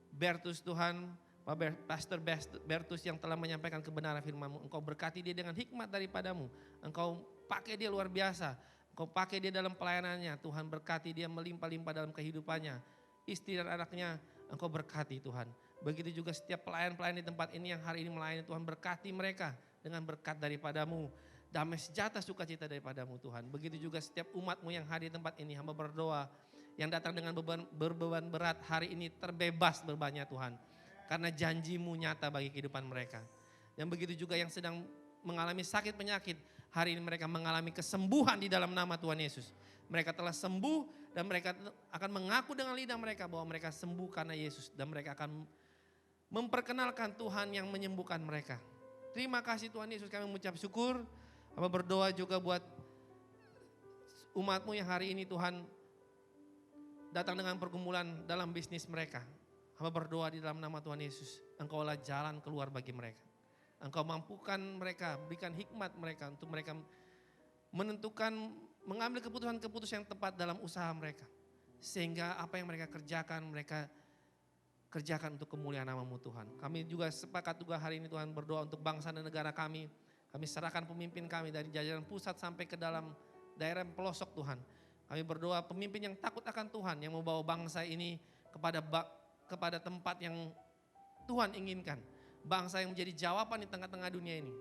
Bertus Tuhan, Pastor Bertus yang telah menyampaikan kebenaran firman-Mu. Engkau berkati dia dengan hikmat daripadamu. Engkau pakai dia luar biasa. Engkau pakai dia dalam pelayanannya. Tuhan berkati dia melimpah-limpah dalam kehidupannya. Istri dan anaknya Engkau berkati Tuhan. Begitu juga setiap pelayan-pelayan di tempat ini yang hari ini melayani, Tuhan berkati mereka dengan berkat daripadamu. Damai sejahtera sukacita daripadamu Tuhan. Begitu juga setiap umat-Mu yang hadir di tempat ini, hamba berdoa. Yang datang dengan beban berat hari ini terbebas bebannya Tuhan. Karena janji-Mu nyata bagi kehidupan mereka. Dan begitu juga yang sedang mengalami sakit penyakit, hari ini mereka mengalami kesembuhan di dalam nama Tuhan Yesus. Mereka telah sembuh dan mereka akan mengaku dengan lidah mereka bahwa mereka sembuh karena Yesus. Dan mereka akan memperkenalkan Tuhan yang menyembuhkan mereka. Terima kasih Tuhan Yesus, kami mengucap syukur. Hamba berdoa juga buat umat-Mu yang hari ini Tuhan datang dengan pergumulan dalam bisnis mereka. Hamba berdoa di dalam nama Tuhan Yesus, Engkaulah jalan keluar bagi mereka. Engkau mampukan mereka, berikan hikmat mereka untuk mereka menentukan, mengambil keputusan-keputusan yang tepat dalam usaha mereka. Sehingga apa yang mereka kerjakan kerjakan untuk kemuliaan nama-Mu Tuhan. Kami juga sepakat juga hari ini Tuhan berdoa untuk bangsa dan negara kami. Kami serahkan pemimpin kami dari jajaran pusat sampai ke dalam daerah pelosok Tuhan. Kami berdoa pemimpin yang takut akan Tuhan, yang membawa bangsa ini kepada tempat yang Tuhan inginkan. Bangsa yang menjadi jawaban di tengah-tengah dunia ini.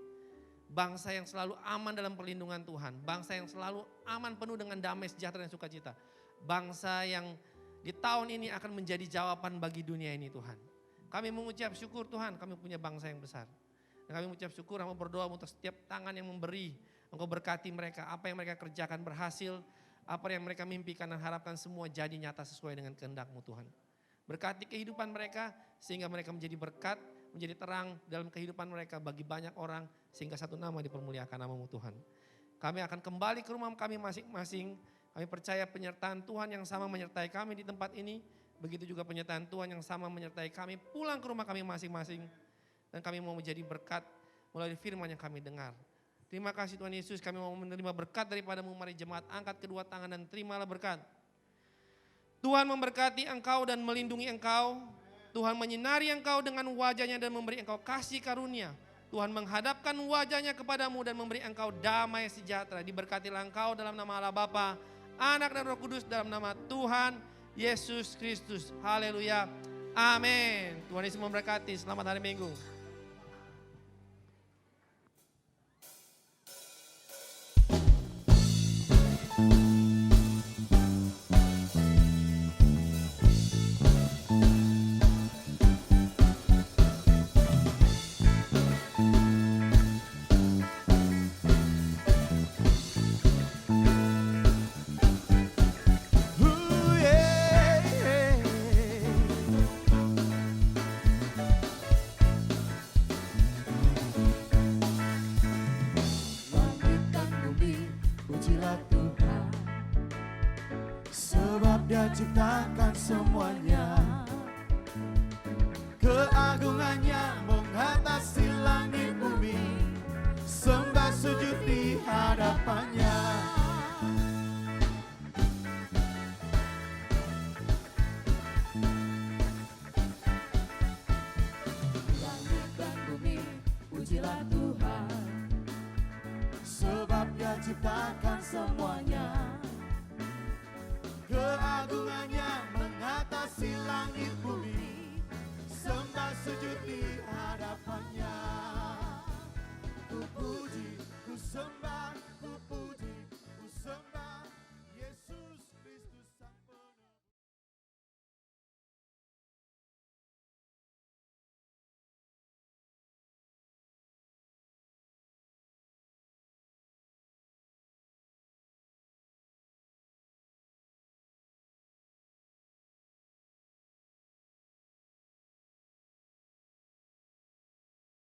Bangsa yang selalu aman dalam perlindungan Tuhan. Bangsa yang selalu aman penuh dengan damai sejahtera dan sukacita. Bangsa yang di tahun ini akan menjadi jawaban bagi dunia ini Tuhan. Kami mengucap syukur Tuhan, kami punya bangsa yang besar. Dan kami mengucap syukur, kami berdoa untuk setiap tangan yang memberi. Engkau berkati mereka, apa yang mereka kerjakan berhasil. Apa yang mereka mimpikan dan harapkan semua jadi nyata sesuai dengan kehendak-Mu Tuhan. Berkati kehidupan mereka sehingga mereka menjadi berkat, menjadi terang dalam kehidupan mereka bagi banyak orang. Sehingga satu nama dipermuliakan nama-Mu Tuhan. Kami akan kembali ke rumah kami masing-masing. Kami percaya penyertaan Tuhan yang sama menyertai kami di tempat ini. Begitu juga penyertaan Tuhan yang sama menyertai kami pulang ke rumah kami masing-masing. Dan kami mau menjadi berkat melalui firman yang kami dengar. Terima kasih Tuhan Yesus, kami mau menerima berkat daripada-Mu. Mari jemaat angkat kedua tangan dan terimalah berkat. Tuhan memberkati engkau dan melindungi engkau. Tuhan menyinari engkau dengan wajah-Nya dan memberi engkau kasih karunia. Tuhan menghadapkan wajah-Nya kepadamu dan memberi engkau damai sejahtera. Diberkatilah engkau dalam nama Allah Bapa, Anak dan Roh Kudus, dalam nama Tuhan Yesus Kristus. Haleluya. Amin. Tuhan Yesus memberkati. Selamat hari Minggu. Dia ciptakan semuanya, Keagungannya mengatasi langit bumi, sembah sujud di hadapannya. Langit dan bumi, pujilah Tuhan, Sebab Dia ciptakan semuanya. Keagungannya